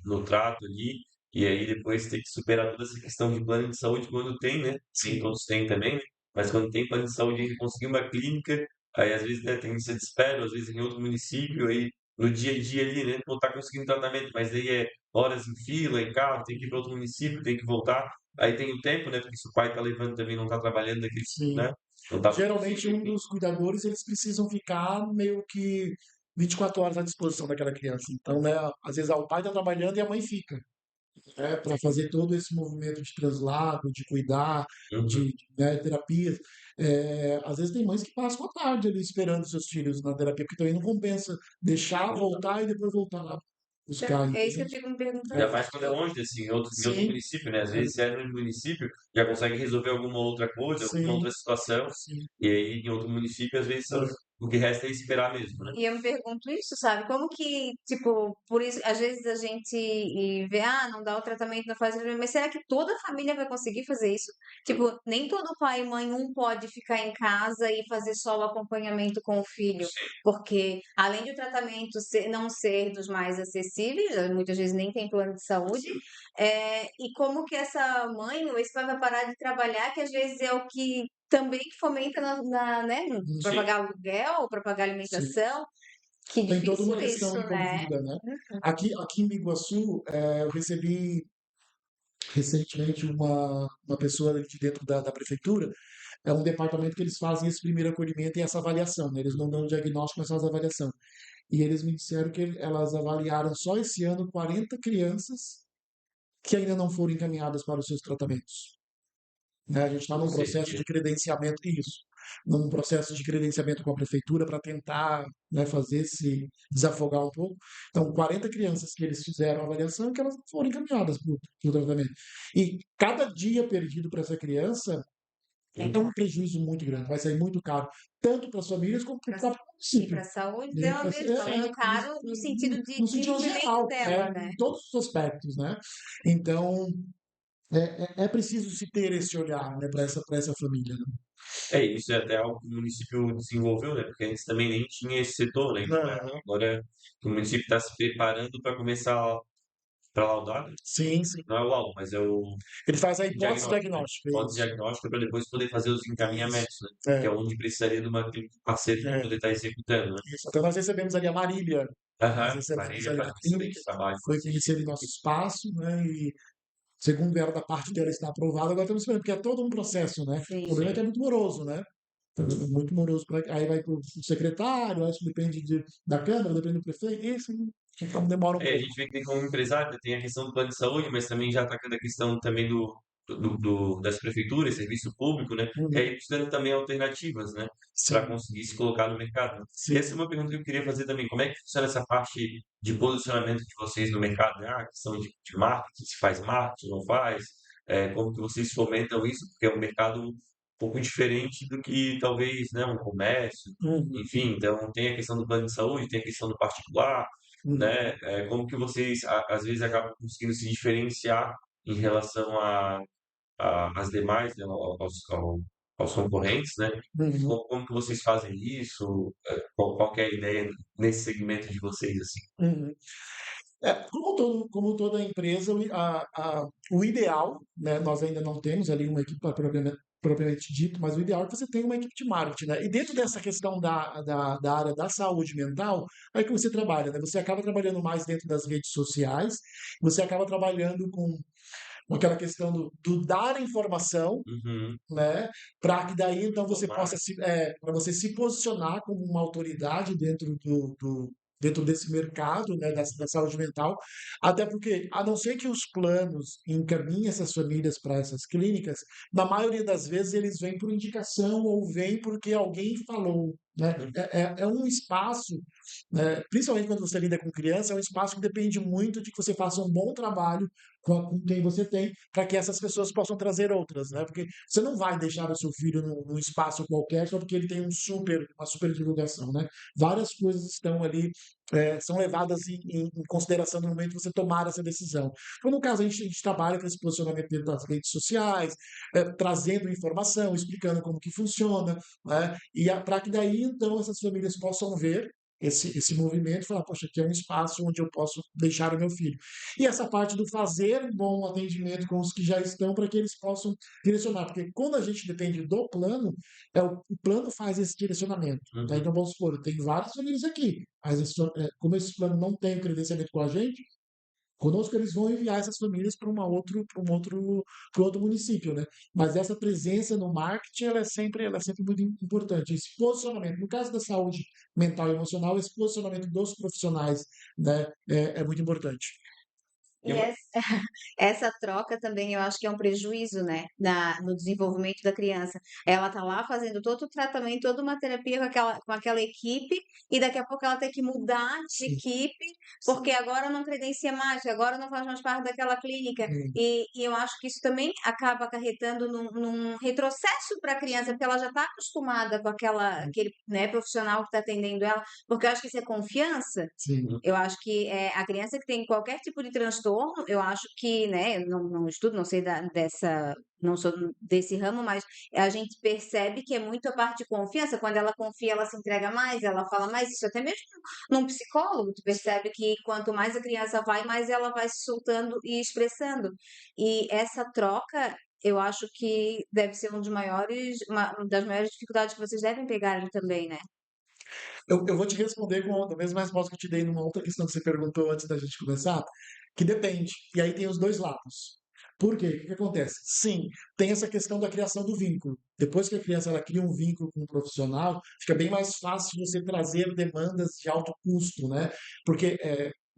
No trato ali, e aí depois ter que superar toda essa questão de plano de saúde quando tem, né? Sim, sim, todos têm também, né? Mas quando tem plano de saúde, ainda conseguir uma clínica, aí às vezes, né, tem lista de espera, às vezes em outro município, aí no dia a dia ali, né, não tá conseguindo tratamento, mas aí é horas em fila, em carro, tem que ir para outro município, tem que voltar, aí tem o tempo, né, porque se o pai tá levando também, não tá trabalhando daquele, sim. né? Não tá Geralmente, um dos cuidadores, eles precisam ficar meio que 24 horas à disposição daquela criança. Então, né, às vezes o pai está trabalhando e a mãe fica, né, para fazer todo esse movimento de translado, de cuidar, Uhum. de, né, terapias. Às vezes tem mães que passam a tarde ali esperando seus filhos na terapia, porque também não compensa deixar, voltar e depois voltar lá Então, buscar, é isso que eu entende? fico me perguntando. Ainda mais quando é longe, assim, em outro Sim, município, né? Às vezes, se é no município, já consegue resolver alguma outra coisa, alguma sim, outra situação, sim. e aí em outro município, às vezes, o que resta é esperar mesmo, né? E eu me pergunto isso, sabe? Como que, tipo, por isso, às vezes a gente vê, não dá o tratamento, não faz o tratamento, mas será que toda a família vai conseguir fazer isso? Tipo, nem todo pai e mãe, um pode ficar em casa e fazer só o acompanhamento com o filho, Sim, porque além de o tratamento não ser dos mais acessíveis, muitas vezes nem tem plano de saúde, sim, e como que essa mãe ou esse pai vai parar de trabalhar, que às vezes é o que também fomenta né, para sim. pagar aluguel, para pagar Sim. alimentação. Que Tem toda uma difícil questão isso, né? envolvida, né? Aqui em Biguaçu, eu recebi recentemente uma pessoa ali de dentro da prefeitura, é um departamento que eles fazem esse primeiro acolhimento e essa avaliação, né? Eles não dão diagnóstico, mas fazem avaliação. E eles me disseram que elas avaliaram só esse ano 40 crianças que ainda não foram encaminhadas para os seus tratamentos, né? A gente está Ou num processo seja, de credenciamento, isso, num processo de credenciamento com a prefeitura para tentar, né, fazer se desafogar um pouco. Então, 40 crianças que eles fizeram a avaliação que elas não foram encaminhadas para o tratamento. E cada dia perdido para essa criança É é um caro. prejuízo muito grande, vai sair muito caro, tanto para as famílias como para o Pra- próprio E para município. a saúde Né? dela mesmo, tá muito caro no sentido de No sentido desenvolvimento geral, dela, né? em todos os aspectos, né? Então, é preciso se ter esse olhar, né, para essa família. isso é até algo que o município desenvolveu, né? Porque antes também nem tinha esse setor, né? Então, Né? agora que o município está se preparando para começar para laudar, né? Sim, sim. Não é o laudo, mas é o Ele faz a hipótese diagnóstico, né? diagnóstica, é Hipótese isso. diagnóstica para depois poder fazer os Isso. encaminhamentos, né? Que É, é onde precisaria de uma clínica parceira para é, poder estar executando, né? isso. Até nós recebemos ali a Marília. Nós Aham, recebemos Marília ali faz na um clínica, excelente trabalho. foi conhecer ali nosso espaço, né? E segundo ela, da parte dela está aprovado, agora estamos esperando, porque é todo um processo, né? O Sim. problema é que Sim. é muito moroso, né? Muito moroso. Aí vai para o secretário, aí isso depende da Câmara, depende do prefeito, isso então demora um A pouco. gente vê que tem como empresário, né, tem a questão do plano de saúde, mas também já atacando a questão também das prefeituras, serviço público, né? E Uhum. aí buscando também alternativas, né? Para Sim, conseguir se colocar no mercado, né? E essa é sim. uma pergunta que eu queria fazer também. Como é que funciona essa parte de posicionamento de vocês no mercado, né? A questão de marketing, se faz marketing, não faz? Como que vocês fomentam isso? Porque é um mercado um pouco diferente do que talvez, né, um comércio, Uhum. enfim. Então tem a questão do plano de saúde, tem a questão do particular, Uhum. né? Como que vocês às vezes acabam conseguindo se diferenciar em relação às demais, né? Aos concorrentes, né? Uhum. Como que vocês fazem isso? Qual que é a ideia nesse segmento de vocês assim? Uhum. Como toda empresa, o ideal, né, nós ainda não temos ali uma equipe propriamente dito, mas o ideal é que você tenha uma equipe de marketing, né? E dentro dessa questão da área da saúde mental, é que você trabalha, né? Você acaba trabalhando mais dentro das redes sociais, você acaba trabalhando com aquela questão do dar informação, Uhum. né? Para que daí então você Tomara. possa para você se posicionar como uma autoridade dentro desse mercado, né, da saúde mental, até porque, a não ser que os planos encaminhem essas famílias para essas clínicas, na maioria das vezes eles vêm por indicação ou vêm porque alguém falou, né? Uhum. É um espaço, né, principalmente quando você lida com criança, é um espaço que depende muito de que você faça um bom trabalho com quem você tem, para que essas pessoas possam trazer outras, né? Porque você não vai deixar o seu filho num espaço qualquer só porque ele tem uma super divulgação, né? Várias coisas estão ali, são levadas em consideração no momento de você tomar essa decisão. Então, no caso, a gente trabalha com esse posicionamento dentro das redes sociais, trazendo informação, explicando como que funciona, né? E para que daí, então, essas famílias possam ver esse movimento e falar, poxa, aqui é um espaço onde eu posso deixar o meu filho. E essa parte do fazer um bom atendimento com os que já estão para que eles possam direcionar, porque quando a gente depende do plano, o plano faz esse direcionamento. Tá? Uhum. Então, vamos supor, tem várias famílias aqui, mas como esse plano não tem o credenciamento com a gente, Conosco eles vão enviar essas famílias para um outro município, né? Mas essa presença no marketing, ela é sempre muito importante. Esse posicionamento, no caso da saúde mental e emocional, esse posicionamento dos profissionais, né, é muito importante. E E uma essa troca também eu acho que é um prejuízo, né, no desenvolvimento da criança. Ela tá lá fazendo todo o tratamento, toda uma terapia com aquela equipe, e daqui a pouco ela tem que mudar de Sim, equipe, porque agora não credencia mais, agora não faz mais parte daquela clínica. sim, E eu acho que isso também acaba acarretando num retrocesso para a criança, porque ela já está acostumada com aquele, né, profissional que está atendendo ela, porque eu acho que isso é confiança. sim. Eu acho que a criança que tem qualquer tipo de transtorno, eu acho que, né, eu não estudo, não sei não sou desse ramo, mas a gente percebe que é muito a parte de confiança. Quando ela confia, ela se entrega mais, ela fala mais. Isso até mesmo num psicólogo, tu percebe que quanto mais a criança vai, mais ela vai se soltando e expressando. E essa troca, eu acho que deve ser uma das maiores dificuldades que vocês devem pegar também, né? Eu vou te responder com a mesma resposta que eu te dei numa outra questão que você perguntou antes da gente começar, que depende. E aí tem os dois lados. Por quê? O que acontece? Sim, tem essa questão da criação do vínculo. Depois que a criança ela cria um vínculo com um profissional, fica bem mais fácil você trazer demandas de alto custo, né? Porque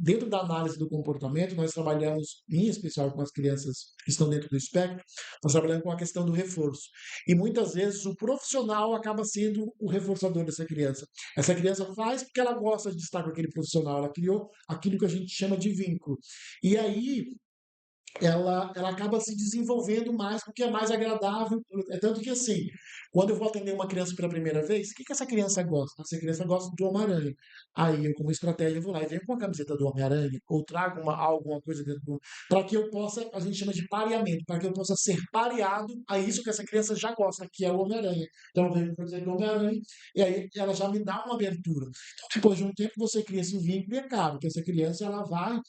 dentro da análise do comportamento, nós trabalhamos, em especial com as crianças que estão dentro do espectro, nós trabalhamos com a questão do reforço. E muitas vezes o profissional acaba sendo o reforçador dessa criança. Essa criança faz porque ela gosta de estar com aquele profissional, ela criou aquilo que a gente chama de vínculo. E aí ela acaba se desenvolvendo mais porque é mais agradável. É tanto que assim, quando eu vou atender uma criança pela primeira vez, o que essa criança gosta? Essa criança gosta do Homem-Aranha. Aí eu, como estratégia, vou lá e venho com a camiseta do Homem-Aranha, ou trago alguma coisa dentro do. Para que eu possa, a gente chama de pareamento, para que eu possa ser pareado a isso que essa criança já gosta, que é o Homem-Aranha. Então eu venho com a camiseta do Homem-Aranha, e aí ela já me dá uma abertura. Então, depois de um tempo, você cria esse vínculo, e é claro que essa criança ela vai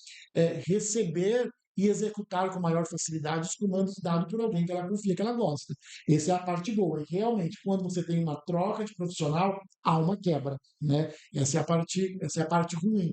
receber e executar com maior facilidade os comandos dados por alguém que ela confia, que ela gosta. Essa é a parte boa. E realmente, quando você tem uma troca de profissional, há uma quebra, né? Essa é a parte ruim.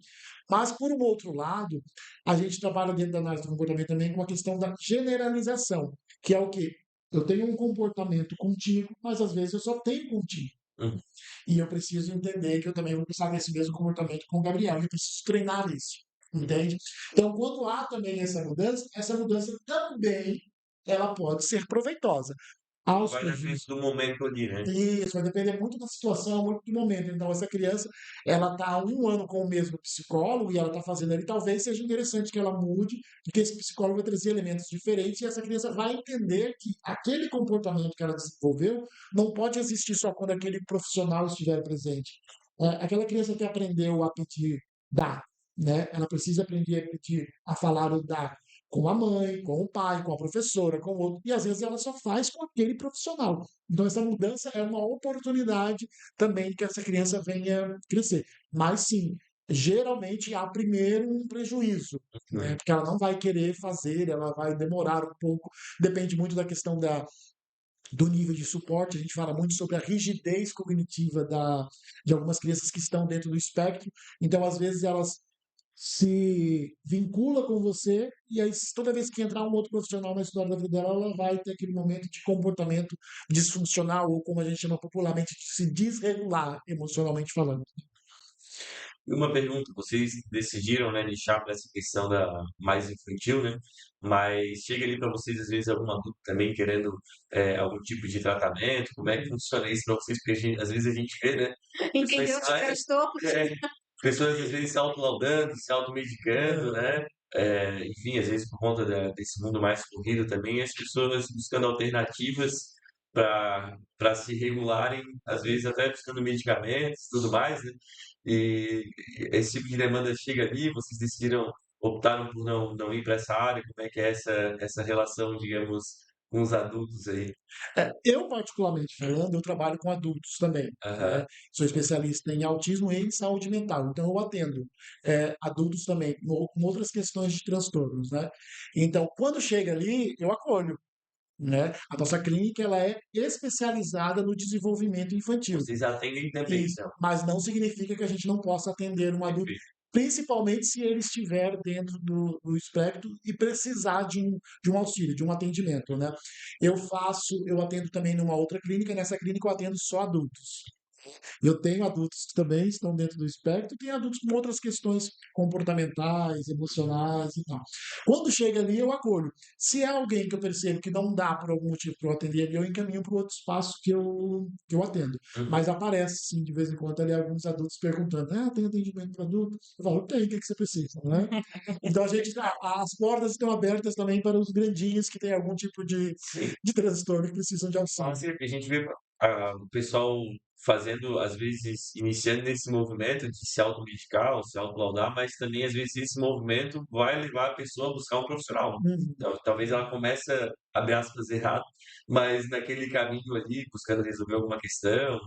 Mas, por um outro lado, a gente trabalha dentro da análise do comportamento também com a questão da generalização, que é o quê? Eu tenho um comportamento contigo, mas às vezes eu só tenho contigo. Uhum. E eu preciso entender que eu também vou precisar desse mesmo comportamento com o Gabriel. Eu preciso treinar isso. Entende? Então, quando há também essa mudança também ela pode ser proveitosa. Aos Vai depender prejuízos. do momento ali, né? Isso, vai depender muito da situação, muito do momento. Então, essa criança, ela está há um ano com o mesmo psicólogo e ela está fazendo ali, talvez seja interessante que ela mude, porque esse psicólogo vai trazer elementos diferentes e essa criança vai entender que aquele comportamento que ela desenvolveu não pode existir só quando aquele profissional estiver presente. Aquela criança que aprendeu a pedir, dá, né? Ela precisa aprender a pedir, a falar o dá com a mãe, com o pai, com a professora, com o outro, e às vezes ela só faz com aquele profissional. Então, essa mudança é uma oportunidade também que essa criança venha crescer. Mas, sim, geralmente há primeiro um prejuízo, né? Uhum. Porque ela não vai querer fazer, ela vai demorar um pouco, depende muito da questão do nível de suporte. A gente fala muito sobre a rigidez cognitiva de algumas crianças que estão dentro do espectro. Então, às vezes, elas se vincula com você e aí toda vez que entrar um outro profissional na história da vida dela, ela vai ter aquele momento de comportamento disfuncional ou como a gente chama popularmente de se desregular emocionalmente falando. E uma pergunta, vocês decidiram, né, nichar para essa questão da mais infantil, né? Mas chega ali para vocês, às vezes, algum adulto também querendo algum tipo de tratamento? Como é que funciona isso para vocês? Porque às vezes a gente vê, né? Pessoas Entendeu os saem, transtornos? é, pessoas às vezes se autolaudando, se automedicando, É, né? Enfim, às vezes por conta desse mundo mais corrido também, as pessoas buscando alternativas para se regularem, às vezes até buscando medicamentos e tudo mais, né? E esse tipo de demanda chega ali, vocês decidiram, optaram por não ir para essa área, como é que é essa relação, digamos, com os adultos aí? eu, particularmente falando, eu trabalho com adultos também, Aham. né? Sou especialista em autismo e em saúde mental, então eu atendo adultos também com outras questões de transtornos, né? Então, quando chega ali, eu acolho, né? A nossa clínica ela é especializada no desenvolvimento infantil. Vocês atendem também, Isso, então. mas não significa que a gente não possa atender um adulto, Perfeito. principalmente se ele estiver dentro do espectro e precisar de um auxílio, de um atendimento, né? Eu atendo também numa outra clínica, nessa clínica eu atendo só adultos. Eu tenho adultos que também estão dentro do espectro, e tem adultos com outras questões comportamentais, emocionais e tal. Quando chega ali, eu acolho. Se é alguém que eu percebo que não dá por algum motivo para eu atender ali, eu encaminho para o outro espaço que eu atendo. Uhum. Mas aparece, sim, de vez em quando, ali alguns adultos perguntando: tem atendimento para adultos? Eu falo: tem, o que você precisa, né? Então, as portas estão abertas também para os grandinhos que têm algum tipo Sim. de transtorno que precisam de auxílio. Assim, a gente vê o pessoal fazendo, às vezes, iniciando nesse movimento de se automedicar ou se autolaudar, mas também, às vezes, esse movimento vai levar a pessoa a buscar um profissional. Uhum. Então, talvez ela comece, abre aspas, errado, mas naquele caminho ali, buscando resolver alguma questão,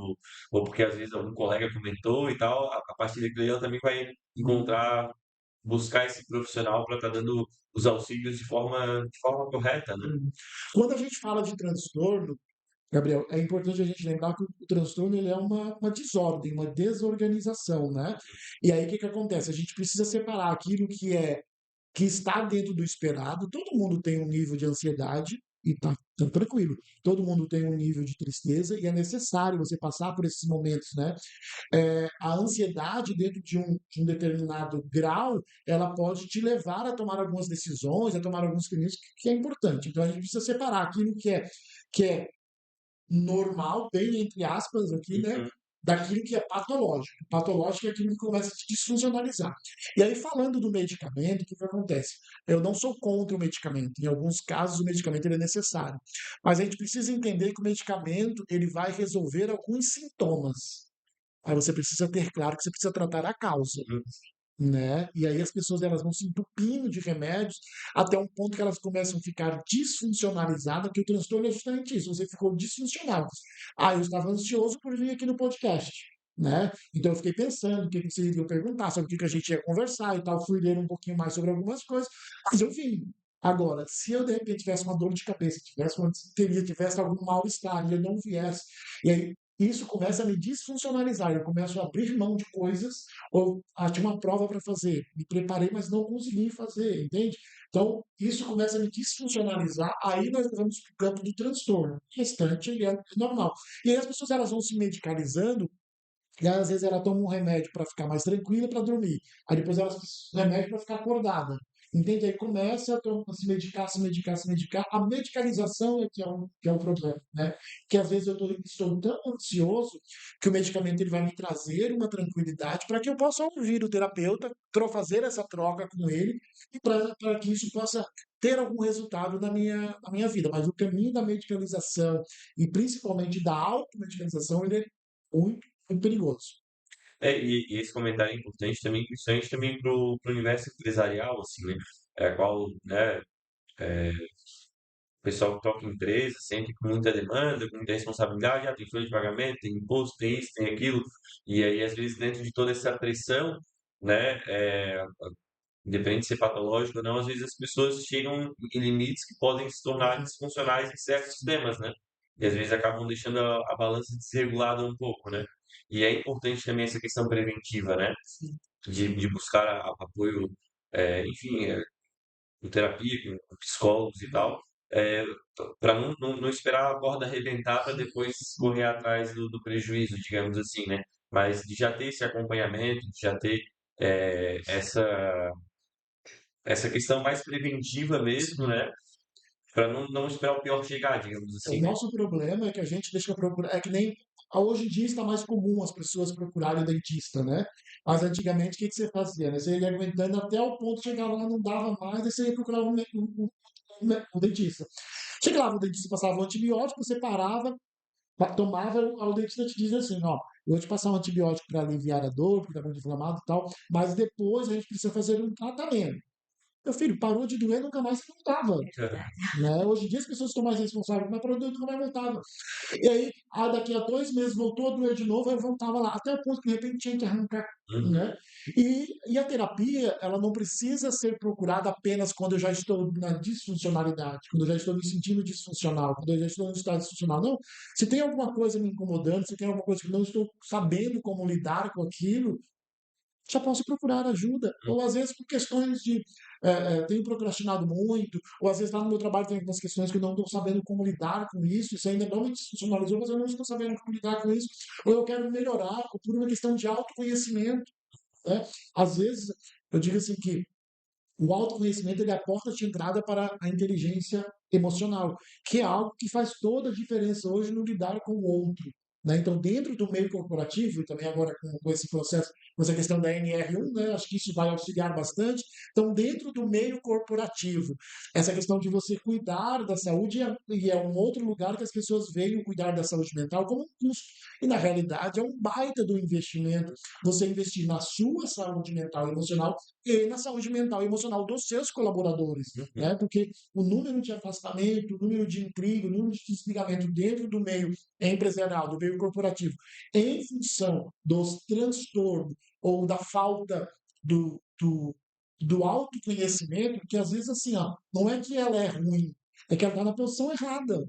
ou porque, às vezes, algum colega comentou e tal, a partir daquilo ali ela também vai encontrar, buscar esse profissional para estar dando os auxílios de forma correta, né? Uhum. Quando a gente fala de transtorno, Gabriel, é importante a gente lembrar que o transtorno ele é uma desordem, uma desorganização, né? E aí o que que acontece? A gente precisa separar aquilo que está dentro do esperado. Todo mundo tem um nível de ansiedade e tá tranquilo. Todo mundo tem um nível de tristeza e é necessário você passar por esses momentos, né? A ansiedade dentro de um determinado grau, ela pode te levar a tomar algumas decisões, a tomar alguns caminhos que é importante. Então a gente precisa separar aquilo que é normal, bem entre aspas aqui, né? Uhum. Daquilo que é patológico. Patológico é aquilo que começa a se desfuncionalizar. E aí, falando do medicamento, o que que acontece? Eu não sou contra o medicamento. Em alguns casos, o medicamento ele é necessário. Mas a gente precisa entender que o medicamento ele vai resolver alguns sintomas. Aí você precisa ter claro que você precisa tratar a causa, Uhum. né? E aí as pessoas elas vão se entupindo de remédios até um ponto que elas começam a ficar disfuncionalizadas, porque o transtorno é justamente isso, você ficou disfuncional. Eu estava ansioso por vir aqui no podcast, né? Então eu fiquei pensando o que que vocês iriam perguntar, sobre o que que a gente ia conversar e tal, fui ler um pouquinho mais sobre algumas coisas, mas eu vim. Agora, se eu de repente tivesse uma dor de cabeça, tivesse uma histeria, tivesse algum mal-estar e eu não viesse, e aí isso começa a me disfuncionalizar, eu começo a abrir mão de coisas ou tinha uma prova para fazer, me preparei, mas não consegui fazer, entende? Então, isso começa a me desfuncionalizar, aí nós vamos para o campo do transtorno. O restante ele é normal. E aí as pessoas elas vão se medicalizando, e às vezes ela toma um remédio para ficar mais tranquila, para dormir. Aí depois ela toma um remédio para ficar acordada. Entende? Aí começa a se medicar, se medicar, se medicar. A medicalização é que é o problema, né? Que às vezes estou tão ansioso que o medicamento ele vai me trazer uma tranquilidade para que eu possa ouvir o terapeuta, fazer essa troca com ele e para que isso possa ter algum resultado na minha vida. Mas o caminho da medicalização e principalmente da automedicalização, ele é muito perigoso. E esse comentário é importante também, principalmente também para o universo empresarial, assim, né? Qual, né, o pessoal que toca em empresa, sempre com muita demanda, com muita responsabilidade, tem folha de pagamento, tem imposto, tem isso, tem aquilo, e aí, às vezes, dentro de toda essa pressão, né, independente de ser patológico ou não, às vezes as pessoas chegam em limites que podem se tornar disfuncionais em certos sistemas, né? E às vezes acabam deixando a balança desregulada um pouco, né? E é importante também essa questão preventiva, né? De buscar apoio, enfim, com terapia, com psicólogos e tal, para não esperar a corda arrebentar para depois correr atrás do prejuízo, digamos assim, né? Mas de já ter esse acompanhamento, de já ter essa questão mais preventiva mesmo, né? Para não esperar o pior chegar, digamos O assim, né? nosso problema é que a gente deixa procurar. É que nem. Hoje em dia está mais comum as pessoas procurarem dentista, né? Mas antigamente, o que que você fazia, né? Você ia aguentando até o ponto de chegar lá, não dava mais, aí você ia procurar um dentista. Chega lá, o dentista passava um antibiótico, você parava, tomava, o dentista te dizia assim: ó, eu vou te passar um antibiótico para aliviar a dor, porque está muito inflamado e tal, mas depois a gente precisa fazer um tratamento. Meu filho, parou de doer, nunca mais se voltava. Né? Hoje em dia as pessoas estão mais responsáveis, mas parou de doer, nunca mais voltava. E aí, daqui a 2 meses voltou a doer de novo, aí voltava lá, até o ponto que de repente tinha que arrancar. Uhum. Né? E a terapia, ela não precisa ser procurada apenas quando eu já estou na disfuncionalidade, quando eu já estou me sentindo disfuncional, quando eu já estou no estado disfuncional. Não, se tem alguma coisa me incomodando, se tem alguma coisa que eu não estou sabendo como lidar com aquilo, já posso procurar ajuda. Hum. Ou às vezes por questões de tenho procrastinado muito, ou às vezes lá no meu trabalho tem algumas questões que eu não estou sabendo como lidar com isso ainda não me institucionalizou, mas eu não estou sabendo como lidar com isso, ou eu quero melhorar, ou por uma questão de autoconhecimento, né? Às vezes, eu digo assim que o autoconhecimento ele é a porta de entrada para a inteligência emocional, que é algo que faz toda a diferença hoje no lidar com o outro. Né? Então, dentro do meio corporativo, e também agora com esse processo, com essa questão da NR1, né? Acho que isso vai auxiliar bastante. Então, dentro do meio corporativo, essa questão de você cuidar da saúde, e é um outro lugar que as pessoas veem o cuidar da saúde mental como um custo. E, na realidade, é um baita do investimento você investir na sua saúde mental e emocional e na saúde mental e emocional dos seus colaboradores, Uhum. né? Porque o número de afastamento, o número de intriga, o número de desligamento dentro do meio empresarial, do meio corporativo, em função dos transtornos ou da falta do autoconhecimento, que às vezes assim, ó, não é que ela é ruim, é que ela está na posição errada,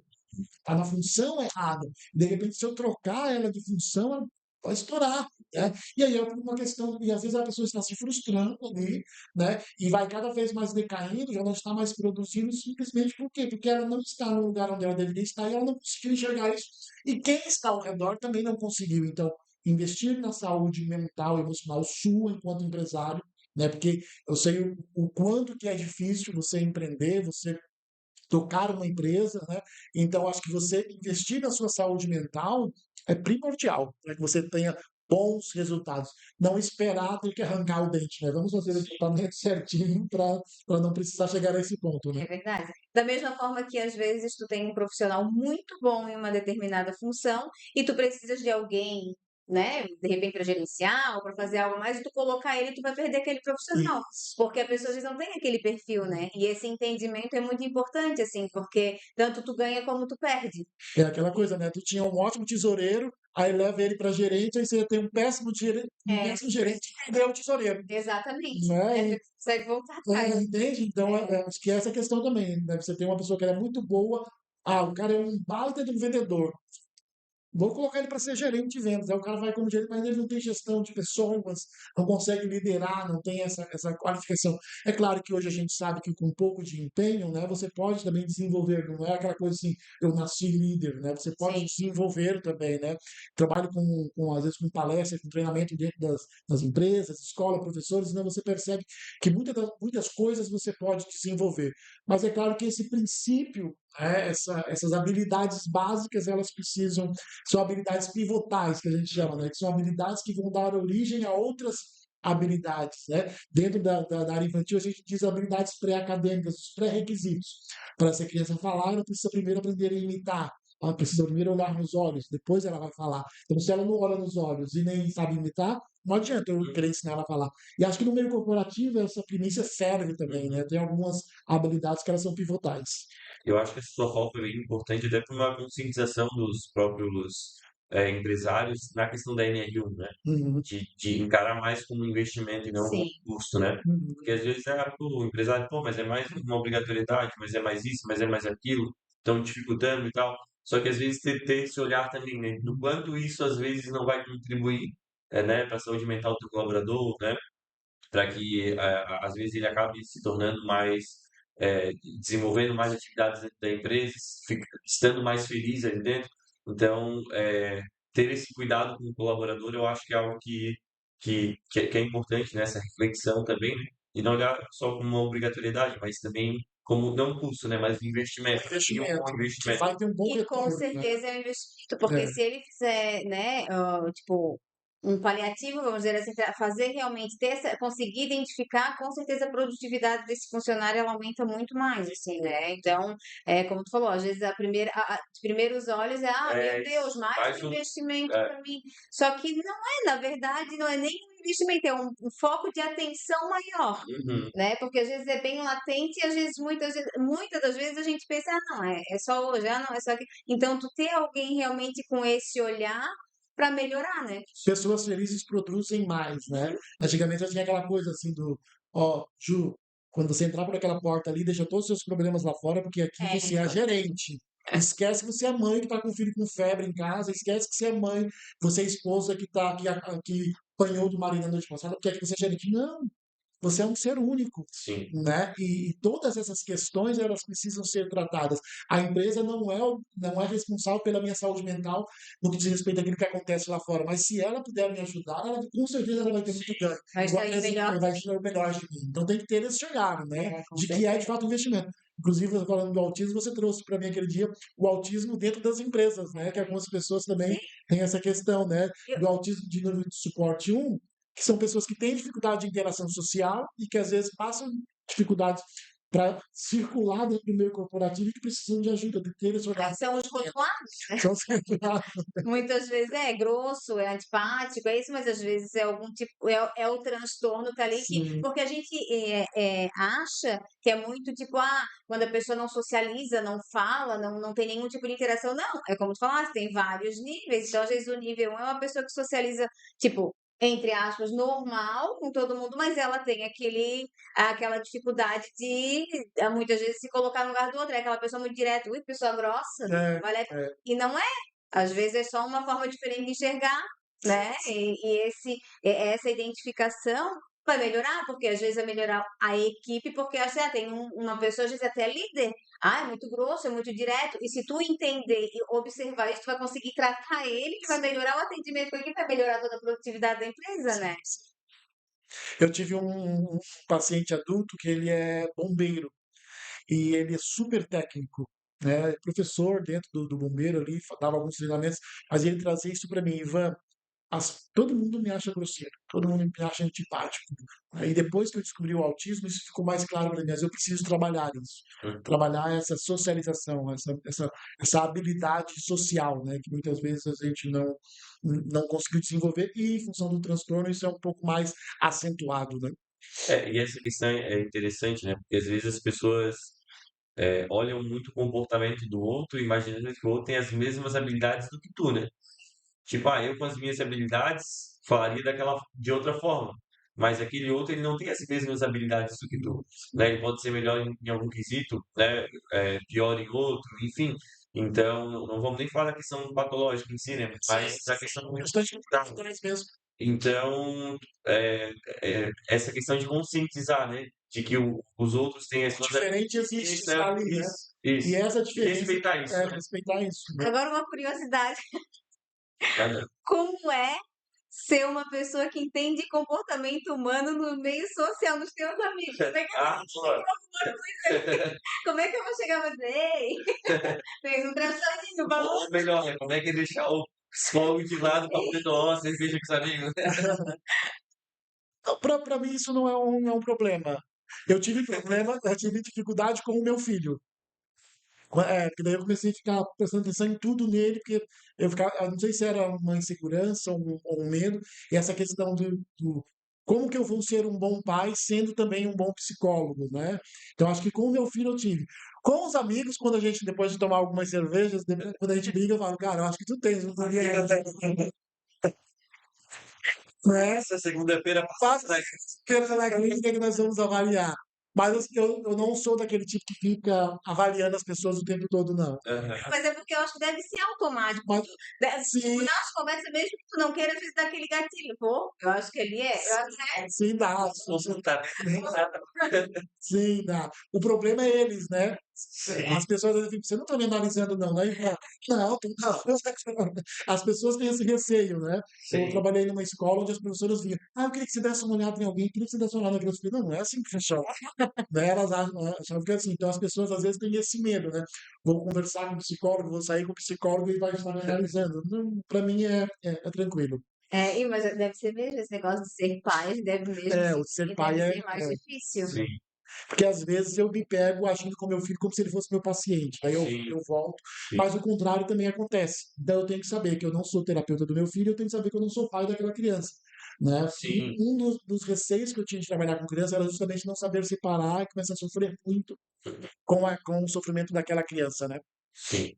está na função errada. De repente, se eu trocar ela de função, ela vai estourar. Né? E aí é uma questão, e às vezes a pessoa está se frustrando ali, né? E vai cada vez mais decaindo, já não está mais produzindo, simplesmente por quê? Porque ela não está no lugar onde ela deveria estar e ela não conseguiu enxergar isso. E quem está ao redor também não conseguiu. Então, investir na saúde mental e emocional sua enquanto empresário, né? Porque eu sei o quanto que é difícil você empreender, você tocar uma empresa, né? Então, acho que você investir na sua saúde mental é primordial, para que você tenha bons resultados. Não esperar ter que arrancar o dente, né? Vamos fazer o tratamento certinho para não precisar chegar a esse ponto, né? É verdade. Da mesma forma que às vezes tu tem um profissional muito bom em uma determinada função e tu precisas de alguém, né, de repente para gerenciar ou para fazer algo mais, e tu colocar ele, tu vai perder aquele profissional, Isso. porque a pessoa às vezes não tem aquele perfil, né? E esse entendimento é muito importante, assim, porque tanto tu ganha como tu perde. É aquela coisa, né? Tu tinha um ótimo tesoureiro, aí leva ele para gerente, aí você tem um É, péssimo gerente e perdeu o tesoureiro, exatamente. né? É, tu consegue voltar atrás. Entende? Então, É, acho que essa é a questão também, né? Você tem uma pessoa que ela é muito boa, o cara é um baita de um vendedor, vou colocar ele para ser gerente de vendas. Aí o cara vai como gerente, mas ele não tem gestão de pessoas, não consegue liderar, não tem essa qualificação. É claro que hoje a gente sabe que com um pouco de empenho, né, você pode também desenvolver, não é aquela coisa assim, eu nasci líder, né? Você pode sim. desenvolver também, né? Trabalho às vezes com palestras, com treinamento dentro das empresas, escola, professores, né? Você percebe que muitas coisas você pode desenvolver. Mas é claro que esse princípio, né, essas habilidades básicas, elas precisam são habilidades pivotais, que a gente chama, né? Que são habilidades que vão dar origem a outras habilidades, né? Dentro da área infantil, a gente diz habilidades pré-acadêmicas, os pré-requisitos. Para essa criança falar, ela precisa primeiro aprender a imitar. Ela precisa primeiro olhar nos olhos, depois ela vai falar. Então, se ela não olha nos olhos e nem sabe imitar, não adianta eu querer ensinar ela a falar. E acho que no meio corporativo essa primícia serve também, né? Tem algumas habilidades que elas são pivotais. Eu acho que essa sua fala foi bem importante até para uma conscientização dos próprios empresários na questão da NR1, né? Uhum, De encarar mais como um investimento e não como Sim. um custo, né? uhum. Porque às vezes o empresário, pô, mas é mais uma obrigatoriedade, mas é mais isso, mas é mais aquilo, estão dificultando e tal. Só que às vezes ter esse olhar também, né? Do quanto isso às vezes não vai contribuir, né, para a saúde mental do colaborador, né? Para que às vezes ele acabe se tornando mais, desenvolvendo mais atividades dentro da empresa, estando mais feliz ali dentro. Então, ter esse cuidado com o colaborador, eu acho que é algo que é importante nessa reflexão também, né? E não olhar só como uma obrigatoriedade, mas também como não um custo, né? Mas um investimento. E um bom Investimento, que investimento. vai ter um bom E com retorno, né? certeza é um investimento, porque É, se ele fizer, né, tipo, um paliativo, vamos dizer assim, para fazer realmente ter conseguir identificar, com certeza a produtividade desse funcionário ela aumenta muito mais, assim, né? Então, como tu falou, às vezes de primeiros olhos meu É, Deus, mais faz um o, investimento é, para mim. Só que não é, na verdade, não é nem um investimento, é um foco de atenção maior. uhum. Né? Porque às vezes é bem latente e às vezes, muitas das vezes a gente pensa, não, é só hoje, não, é só aqui. Então, tu ter alguém realmente com esse olhar para melhorar, né? pessoas felizes produzem mais, né? Antigamente eu tinha aquela coisa assim Ju, quando você entrar por aquela porta ali, deixa todos os seus problemas lá fora, porque aqui você é a gerente. Esquece que você é mãe que está com o filho com febre em casa, esquece que você é mãe, você é esposa que está aqui apanhou do marido na noite passada, quer que você seja gerente. Não, você é um ser único, Sim. né? E todas essas questões elas precisam ser tratadas. A empresa não é responsável pela minha saúde mental no que diz respeito àquilo que acontece lá fora, mas se ela puder me ajudar, com certeza ela vai ter muito ganho. Vai Igual, sair por exemplo, melhor. ela vai tirar o melhor de mim. Então tem que ter esse olhar, né? Com De que é de certeza. fato um investimento. Inclusive, falando do autismo, você trouxe para mim aquele dia o autismo dentro das empresas, né? Que algumas pessoas também Sim. têm essa questão, né? Eu, Do autismo de nível de suporte 1, que são pessoas que têm dificuldade de interação social e que às vezes passam dificuldades para circular dentro do meio corporativo e que precisam de ajuda, de ter esse olhar. são os rotulados, né? São os Muitas vezes é grosso, é antipático, é isso, mas às vezes é algum tipo, é o transtorno que tá ali, Sim, porque a gente acha que é muito tipo, quando a pessoa não socializa, não fala, não tem nenhum tipo de interação. Não, é como tu falaste, tem vários níveis. Então, às vezes, o nível 1 é uma pessoa que socializa, tipo, entre aspas, normal com todo mundo, mas ela tem aquela dificuldade de, muitas vezes, se colocar no lugar do outro. É aquela pessoa muito direta, ui, pessoa grossa, é, vale é. e não é. Às vezes é só uma forma diferente de enxergar, né? Essa identificação vai melhorar, porque às vezes vai melhorar a equipe, porque tem uma pessoa, às vezes até líder, é muito grosso, é muito direto, e se tu entender e observar isso, tu vai conseguir tratar ele, que vai melhorar o atendimento com a equipe, vai melhorar toda a produtividade da empresa, né? Eu tive um paciente adulto que ele é bombeiro e ele é super técnico, né? Professor dentro do bombeiro ali, dava alguns treinamentos, mas ele trazia isso para mim, Ivan. Todo mundo me acha grosseiro, todo mundo me acha antipático. Aí depois que eu descobri o autismo, isso ficou mais claro para mim. Mas eu preciso trabalhar isso, trabalhar essa socialização, essa habilidade social, né? Que muitas vezes a gente não conseguiu desenvolver e, em função do transtorno, isso é um pouco mais acentuado, né? E essa questão é interessante, né? Porque às vezes as pessoas olham muito o comportamento do outro, imaginando que o outro tem as mesmas habilidades do que tu, né? Tipo, eu com as minhas habilidades falaria de outra forma. Mas aquele outro, ele não tem as mesmas habilidades do que tu, né? Ele pode ser melhor em algum quesito, né? Pior em outro, enfim. Então, não vamos nem falar da questão patológica em si, né? Mas da questão Bastante cultural. mesmo. Então, essa questão de conscientizar, né? De que os outros têm as suas Diferente existe, habilidades, está ali, né? isso, E isso. essa E diferença respeitar isso, é né? respeitar isso, né? Agora uma curiosidade, Cada- como é ser uma pessoa que entende comportamento humano no meio social dos teus amigos? Como é que Boa. Como é que eu vou chegar e dizer, ei, fez um transtorninho, vamos. Ou melhor, né? Como é que é deixar o psicólogo de lado para poder tomar uma cerveja com os amigos? Para mim isso não é um problema. Eu tive dificuldade com o meu filho. Porque daí eu comecei a ficar prestando atenção em tudo nele, porque eu não sei se era uma insegurança ou um medo, e essa questão do como que eu vou ser um bom pai sendo também um bom psicólogo, né? Então acho que com o meu filho eu tive. Com os amigos, quando a gente, depois de tomar algumas cervejas, quando a gente briga, eu falo, cara, eu acho que tu tens, não sabia, né? Essa segunda-feira Faça passada, essa na clínica que nós vamos avaliar. Mas assim, eu não sou daquele tipo que fica avaliando as pessoas o tempo todo, não. aham, Mas é porque eu acho que deve ser automático. Mas, Tipo, sim, nas conversas, mesmo que tu não queira, às vezes dá aquele gatilho. Pô, eu acho que ele é. Eu acho que é. sim, dá. não tá nem nada. Sim, dá. O problema é eles, né? Sim, As pessoas dizem, você não está me analisando, não, né? Não, não. As pessoas têm esse receio, né? Eu sim, trabalhei numa escola onde as professoras vinham, eu queria que você desse uma olhada em alguém, eu queria que você desse uma olhada naquele filho. Não, não é assim que funciona. Né? Elas acham que é assim. Então as pessoas às vezes têm esse medo, né? Vou conversar com o psicólogo, vou sair com o psicólogo e vai estar me analisando. Para mim é tranquilo. Mas deve ser mesmo esse negócio de ser pai, deve mesmo O ser pai deve ser mais difícil. sim, porque às vezes eu me pego agindo com meu filho como se ele fosse meu paciente. Aí sim, eu volto, sim, mas o contrário também acontece. Então eu tenho que saber que eu não sou terapeuta do meu filho, eu tenho que saber que eu não sou pai daquela criança. Né? sim, Um dos receios que eu tinha de trabalhar com criança era justamente não saber separar e começar a sofrer muito com o sofrimento daquela criança, né? sim.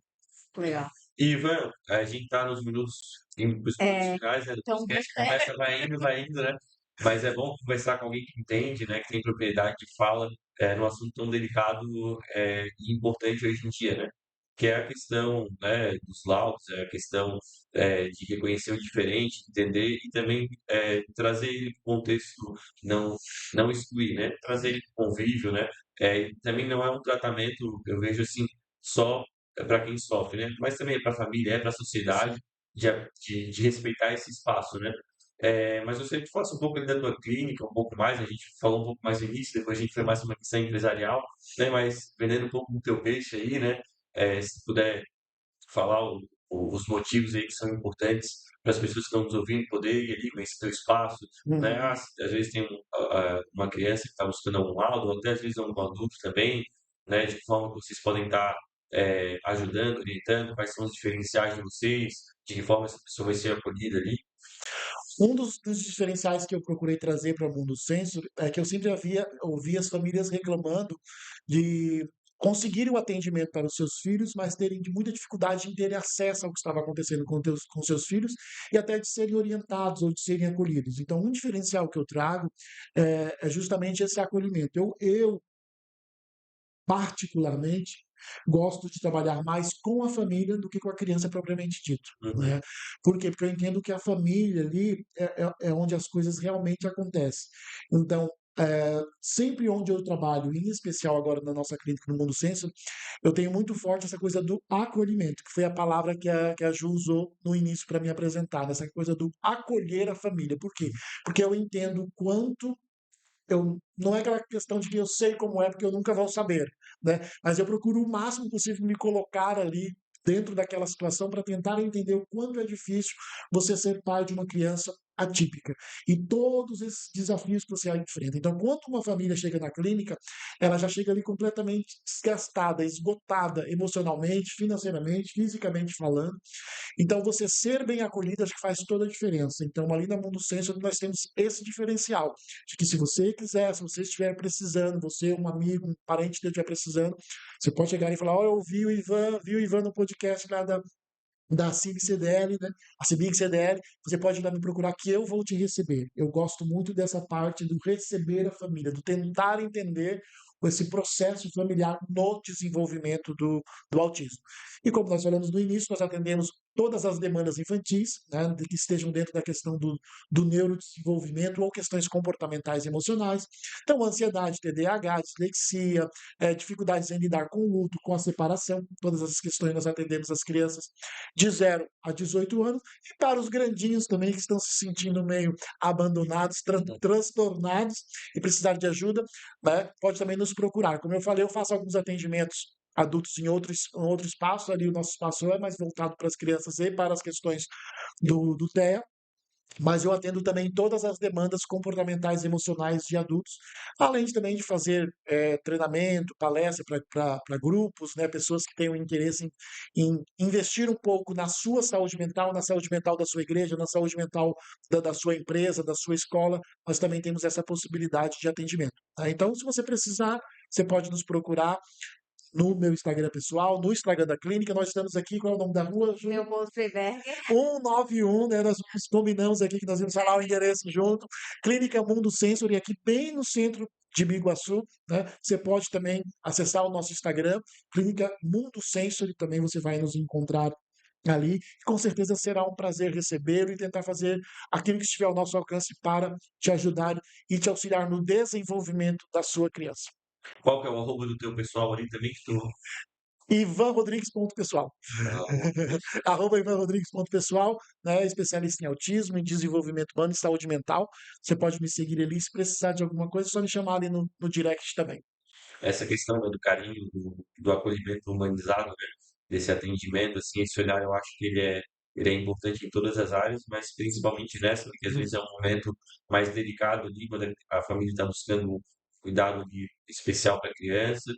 Legal. Ivan, a gente tá nos minutos, indo pros minutos É, finais, né, do então, podcast, a conversa vai indo, né? Mas é bom conversar com alguém que entende, né, que tem propriedade de fala, num assunto tão delicado, e importante hoje em dia, né? que é a questão, né, dos laudos, é a questão, de reconhecer o diferente, entender e também, trazer ele para o contexto, não não excluir, né, trazer ele para o convívio, né, também não é um tratamento, eu vejo assim, só para quem sofre, né, mas também é para a família, é para a sociedade, de respeitar esse espaço, né. Mas eu gostaria que falasse um pouco ali da tua clínica, um pouco mais, a gente falou um pouco mais no início, depois a gente foi mais para uma questão empresarial, né, mas vendendo um pouco do teu peixe aí, né, se puder falar os motivos aí que são importantes para as pessoas que estão nos ouvindo poder ir ali, conhecer teu espaço, né? Uhum. Às vezes tem uma criança que está buscando algum laudo, ou até às vezes um adulto também, né? De que forma que vocês podem estar ajudando, orientando, quais são os diferenciais de vocês, de que forma essa pessoa vai ser acolhida ali. Um dos diferenciais que eu procurei trazer para o mundo Sensor é que eu sempre ouvi as famílias reclamando de conseguirem o atendimento para os seus filhos, mas terem muita dificuldade em terem acesso ao que estava acontecendo com seus filhos e até de serem orientados ou de serem acolhidos. Então, um diferencial que eu trago é justamente esse acolhimento. Eu particularmente, gosto de trabalhar mais com a família do que com a criança propriamente dito, Uhum. né. Por quê? Porque eu entendo que a família ali é onde as coisas realmente acontecem. Então, sempre onde eu trabalho, em especial agora na nossa clínica no Mundo Senso, eu tenho muito forte essa coisa do acolhimento, que foi a palavra que a Ju usou no início para me apresentar, essa coisa do acolher a família. Por quê? Porque eu entendo o quanto eu não é aquela questão de que eu sei como é, porque eu nunca vou saber, né, mas eu procuro o máximo possível me colocar ali dentro daquela situação para tentar entender o quanto é difícil você ser pai de uma criança atípica e todos esses desafios que você enfrenta. Então, quando uma família chega na clínica, ela já chega ali completamente desgastada, esgotada emocionalmente, financeiramente, fisicamente falando, então, você ser bem acolhido acho que faz toda a diferença. Então, ali na Mundo Senso, nós temos esse diferencial, de que se você quiser, se você estiver precisando, você, um amigo, um parente teu estiver precisando, você pode chegar e falar, ó, eu vi o Ivan no podcast lá da CIB CDL, né? A CIBIC CDL, você pode ir lá me procurar que eu vou te receber. Eu gosto muito dessa parte do receber a família, do tentar entender esse processo familiar no desenvolvimento do autismo. E como nós falamos no início, nós atendemos todas as demandas infantis, né, que estejam dentro da questão do neurodesenvolvimento ou questões comportamentais e emocionais. Então, ansiedade, TDAH, dislexia, dificuldades em lidar com o luto, com a separação, todas essas questões nós atendemos as crianças de 0 a 18 anos, e para os grandinhos também que estão se sentindo meio abandonados, transtornados e precisar de ajuda, né, pode também nos procurar. Como eu falei, eu faço alguns atendimentos adultos em outro espaço, ali o nosso espaço é mais voltado para as crianças e para as questões do TEA, mas eu atendo também todas as demandas comportamentais e emocionais de adultos, além de também de fazer treinamento, palestra para grupos, né, pessoas que tenham interesse em investir um pouco na sua saúde mental, na saúde mental da sua igreja, na saúde mental da sua empresa, da sua escola. Nós também temos essa possibilidade de atendimento. Tá? Então, se você precisar, você pode nos procurar no meu Instagram pessoal, no Instagram da clínica. Nós estamos aqui, qual é o nome da rua, Ju? Leopoldo Freberger. 191, né? Nós combinamos aqui que nós íamos falar o endereço junto. Clínica Mundo Sensory, aqui bem no centro de Biguaçu, né? Você pode também acessar o nosso Instagram, Clínica Mundo Sensory, também você vai nos encontrar ali. Com certeza será um prazer recebê-lo e tentar fazer aquilo que estiver ao nosso alcance para te ajudar e te auxiliar no desenvolvimento da sua criança. Qual que é o arroba do teu pessoal ali também que tu... Ivan Rodrigues ponto pessoal. Arroba Ivan Rodrigues ponto pessoal, né? Especialista em autismo, em desenvolvimento humano e saúde mental. Você pode me seguir ali. Se precisar de alguma coisa, é só me chamar ali no direct também. Essa questão, né, do carinho, do acolhimento humanizado, né, desse atendimento, assim, esse olhar, eu acho que ele é importante em todas as áreas, mas principalmente nessa, porque às vezes é um momento mais delicado ali, quando a família está buscando um cuidado especial para a criança.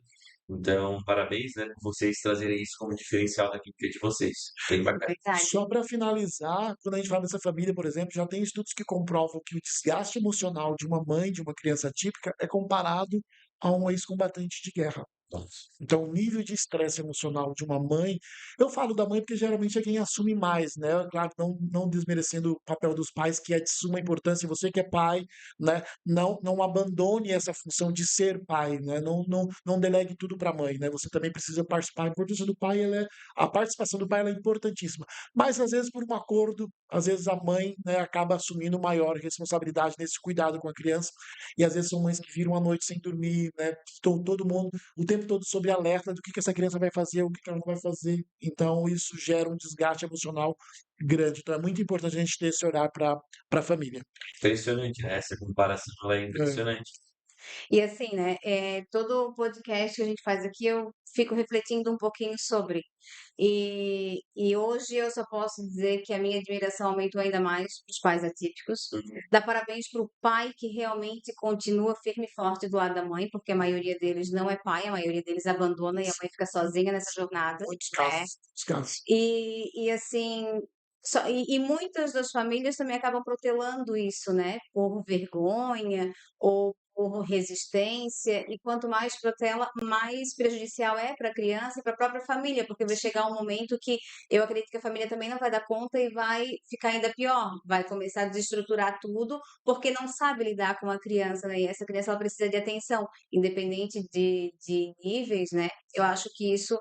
Então, parabéns, né, por vocês trazerem isso como diferencial da equipe de vocês. Bem bacana. Verdade. Só para finalizar, quando a gente fala dessa família, por exemplo, já tem estudos que comprovam que o desgaste emocional de uma mãe de uma criança atípica é comparado a um ex-combatente de guerra. Então, o nível de estresse emocional de uma mãe, eu falo da mãe porque geralmente é quem assume mais, né? Claro, não desmerecendo o papel dos pais, que é de suma importância. Você que é pai, né? Não abandone essa função de ser pai, né? Não delegue tudo para a mãe, né? Você também precisa participar. A importância do pai, a participação do pai, ela é importantíssima. Mas às vezes por um acordo, às vezes a mãe, né, acaba assumindo maior responsabilidade nesse cuidado com a criança. E às vezes são mães que viram a noite sem dormir, né? Estão todo mundo o tempo todo sobre alerta do que essa criança vai fazer, o que ela não vai fazer. Então, isso gera um desgaste emocional grande. Então, é muito importante a gente ter esse olhar para a família. Impressionante, né? Essa comparação ela é É, impressionante. E assim, né, todo podcast que a gente faz aqui, eu fico refletindo um pouquinho sobre. E hoje eu só posso dizer que a minha admiração aumentou ainda mais para os pais atípicos. Uhum. Dar parabéns para o pai que realmente continua firme e forte do lado da mãe, porque a maioria deles não é pai, a maioria deles abandona e a mãe fica sozinha nessa jornada, muitos né? casos, muitos casos. E assim, e muitas das famílias também acabam protelando isso, né, por vergonha ou por resistência, e quanto mais protela, mais prejudicial é para a criança e para a própria família, porque vai chegar um momento que eu acredito que a família também não vai dar conta e vai ficar ainda pior, vai começar a desestruturar tudo, porque não sabe lidar com a criança, né, e essa criança ela precisa de atenção, independente de níveis, né, eu acho que isso,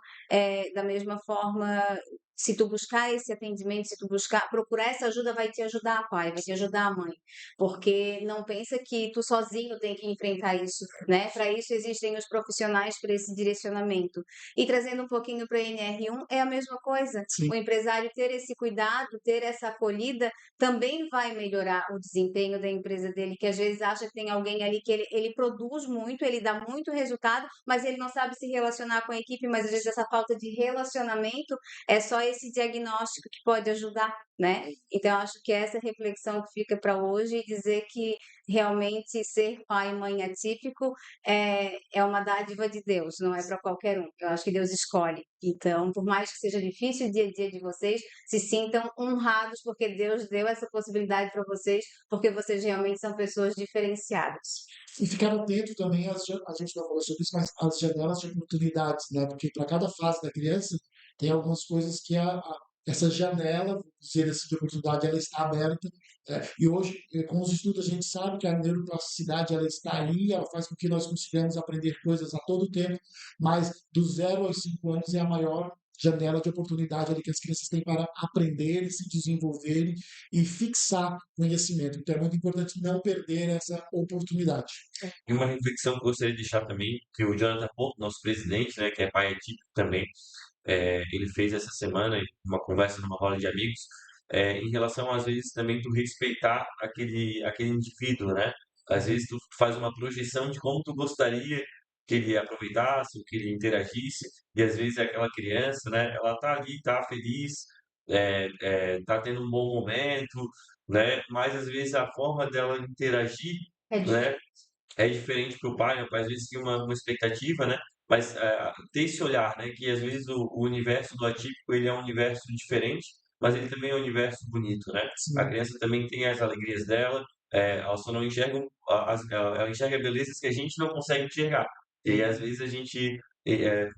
da mesma forma, se tu buscar esse atendimento, se tu procurar essa ajuda, vai te ajudar, pai, vai te ajudar, mãe. Porque não pensa que tu sozinho tem que enfrentar isso, né? Para isso existem os profissionais para esse direcionamento. E trazendo um pouquinho para a NR1, é a mesma coisa. Sim, O empresário ter esse cuidado, ter essa acolhida, também vai melhorar o desempenho da empresa dele, que às vezes acha que tem alguém ali que ele produz muito, ele dá muito resultado, mas ele não sabe se relacionar com a equipe, mas às vezes essa falta de relacionamento é só esse diagnóstico que pode ajudar, né? Então, eu acho que essa reflexão que fica para hoje e dizer que realmente ser pai e mãe atípico é uma dádiva de Deus, não é para qualquer um. Eu acho que Deus escolhe. Então, por mais que seja difícil o dia a dia de vocês, se sintam honrados porque Deus deu essa possibilidade para vocês, porque vocês realmente são pessoas diferenciadas. e ficar atento também, a gente não falou sobre isso, mas às janelas de oportunidades, né? Porque para cada fase da criança, tem algumas coisas que essa janela, vamos dizer assim, de oportunidade, ela está aberta. E hoje, com os estudos, a gente sabe que a neuroplasticidade ela está aí, ela faz com que nós consigamos aprender coisas a todo tempo, mas do 0 aos 5 anos é a maior janela de oportunidade ali que as crianças têm para aprenderem, se desenvolverem e fixar conhecimento. Então é muito importante não perder essa oportunidade. E uma reflexão que eu gostaria de deixar também, que o Jonathan Porto, nosso presidente, né, que é pai atípico também, ele fez essa semana uma conversa numa roda de amigos, em relação às vezes também tu respeitar aquele indivíduo, né? Às vezes tu faz uma projeção de como tu gostaria que ele aproveitasse, que ele interagisse, e às vezes aquela criança, né? Ela tá ali, tá feliz, tá tendo um bom momento, né? Mas às vezes a forma dela interagir, É né? diferente. É diferente para o pai, né? O pai às vezes tem uma expectativa, né? Mas ter esse olhar, né? Que às vezes o universo do atípico ele é um universo diferente, mas ele também é um universo bonito, né? A Sim. criança também tem as alegrias dela, ela só não enxerga, ela enxerga belezas que a gente não consegue enxergar. E aí, às vezes a gente,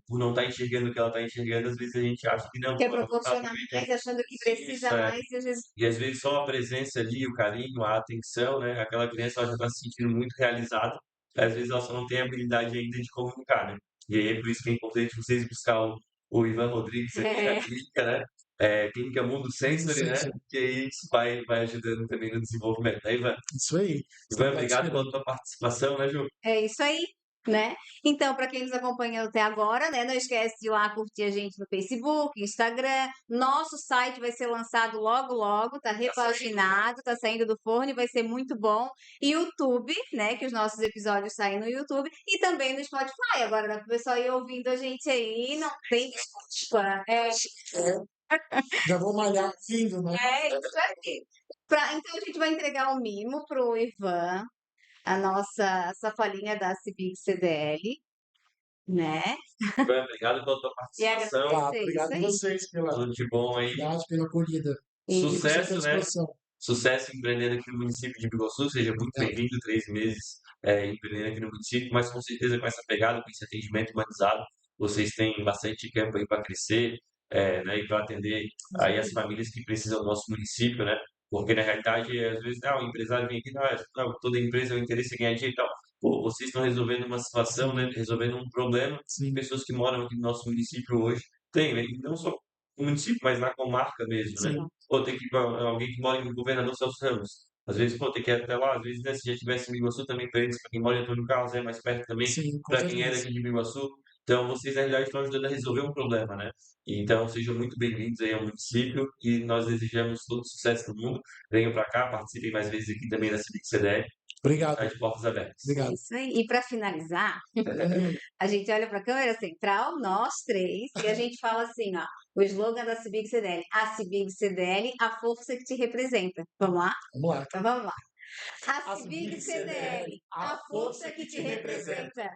por não estar enxergando o que ela está enxergando, às vezes a gente acha que não, Quer ela não está proporcionar aproveitando mais, achando que isso, precisa mais, e às vezes e às vezes só a presença ali, o carinho, a atenção, né? Aquela criança ela já está se sentindo muito realizada. Às vezes ela só não tem a habilidade ainda de comunicar, né? E aí é por isso que é importante vocês buscar o Ivan Rodrigues aqui na é, clínica, né? Clínica Mundo Sensory, Sim, né? sim. Que aí isso vai ajudando também no desenvolvimento, né, Ivan? Isso aí. Ivan, Estamos lá te obrigado pela esperando. tua participação, né, Ju? é isso aí, né? Então, para quem nos acompanhou até agora, né, não esquece de ir lá curtir a gente no Facebook, Instagram. Nosso site vai ser lançado logo, logo, tá repaginado, tá saindo do forno e vai ser muito bom. E YouTube, né, que os nossos episódios saem no YouTube e também no Spotify. Agora dá para o pessoal ir ouvindo a gente aí, não tem desculpa. Já vou malhar vindo, né? É isso aí. Então, a gente vai entregar um mimo pro Ivan, a nossa sacolinha da Cibic CDL, né? Ivan, obrigado pela tua E participação. Tá, agradecer, isso obrigado a aí. vocês pela Tudo de bom aí. oportunidade, pela acolhida. E Fico sempre à Sucesso, né? disposição. Sucesso empreendendo aqui no município de Biguaçu. Seja muito É, bem-vindo, 3 meses. empreendendo aqui no município, mas com certeza com essa pegada, com esse atendimento humanizado, vocês têm bastante campo aí para crescer, né, e para atender Com aí as certeza. famílias que precisam do nosso município, né? Porque na realidade, às vezes, o empresário vem aqui, não, toda empresa é o interesse em ganhar dinheiro e tal. Pô, vocês estão resolvendo uma situação, né? Sim, Resolvendo um problema que sim, pessoas que moram aqui no nosso município hoje têm, né? E não só no município, mas na comarca mesmo, né? sim, Pô, tem que ir pra alguém que mora em Governador Celso Ramos. Às vezes, pô, tem que ir até lá. Às vezes, né, se já tivesse em Iguaçu também, para quem mora em Antônio Carlos, é mais perto também, sim, com para quem é certeza. daqui de Iguaçu. Então, vocês, na realidade, estão ajudando a resolver um problema, né? Então, sejam muito bem-vindos aí ao município e nós desejamos todo o sucesso do mundo. Venham para cá, participem mais vezes aqui também da Civic CDL. Está Obrigado, de portas abertas. É obrigado. isso aí. E para finalizar, a gente olha para a câmera central, nós três, e a gente fala assim, ó, o slogan da Civic CDL, a Civic CDL, a força que te representa. Vamos lá? Vamos lá. Então vamos lá. A A Civic Civic CDL, CDL, a a força força que que te te representa. representa.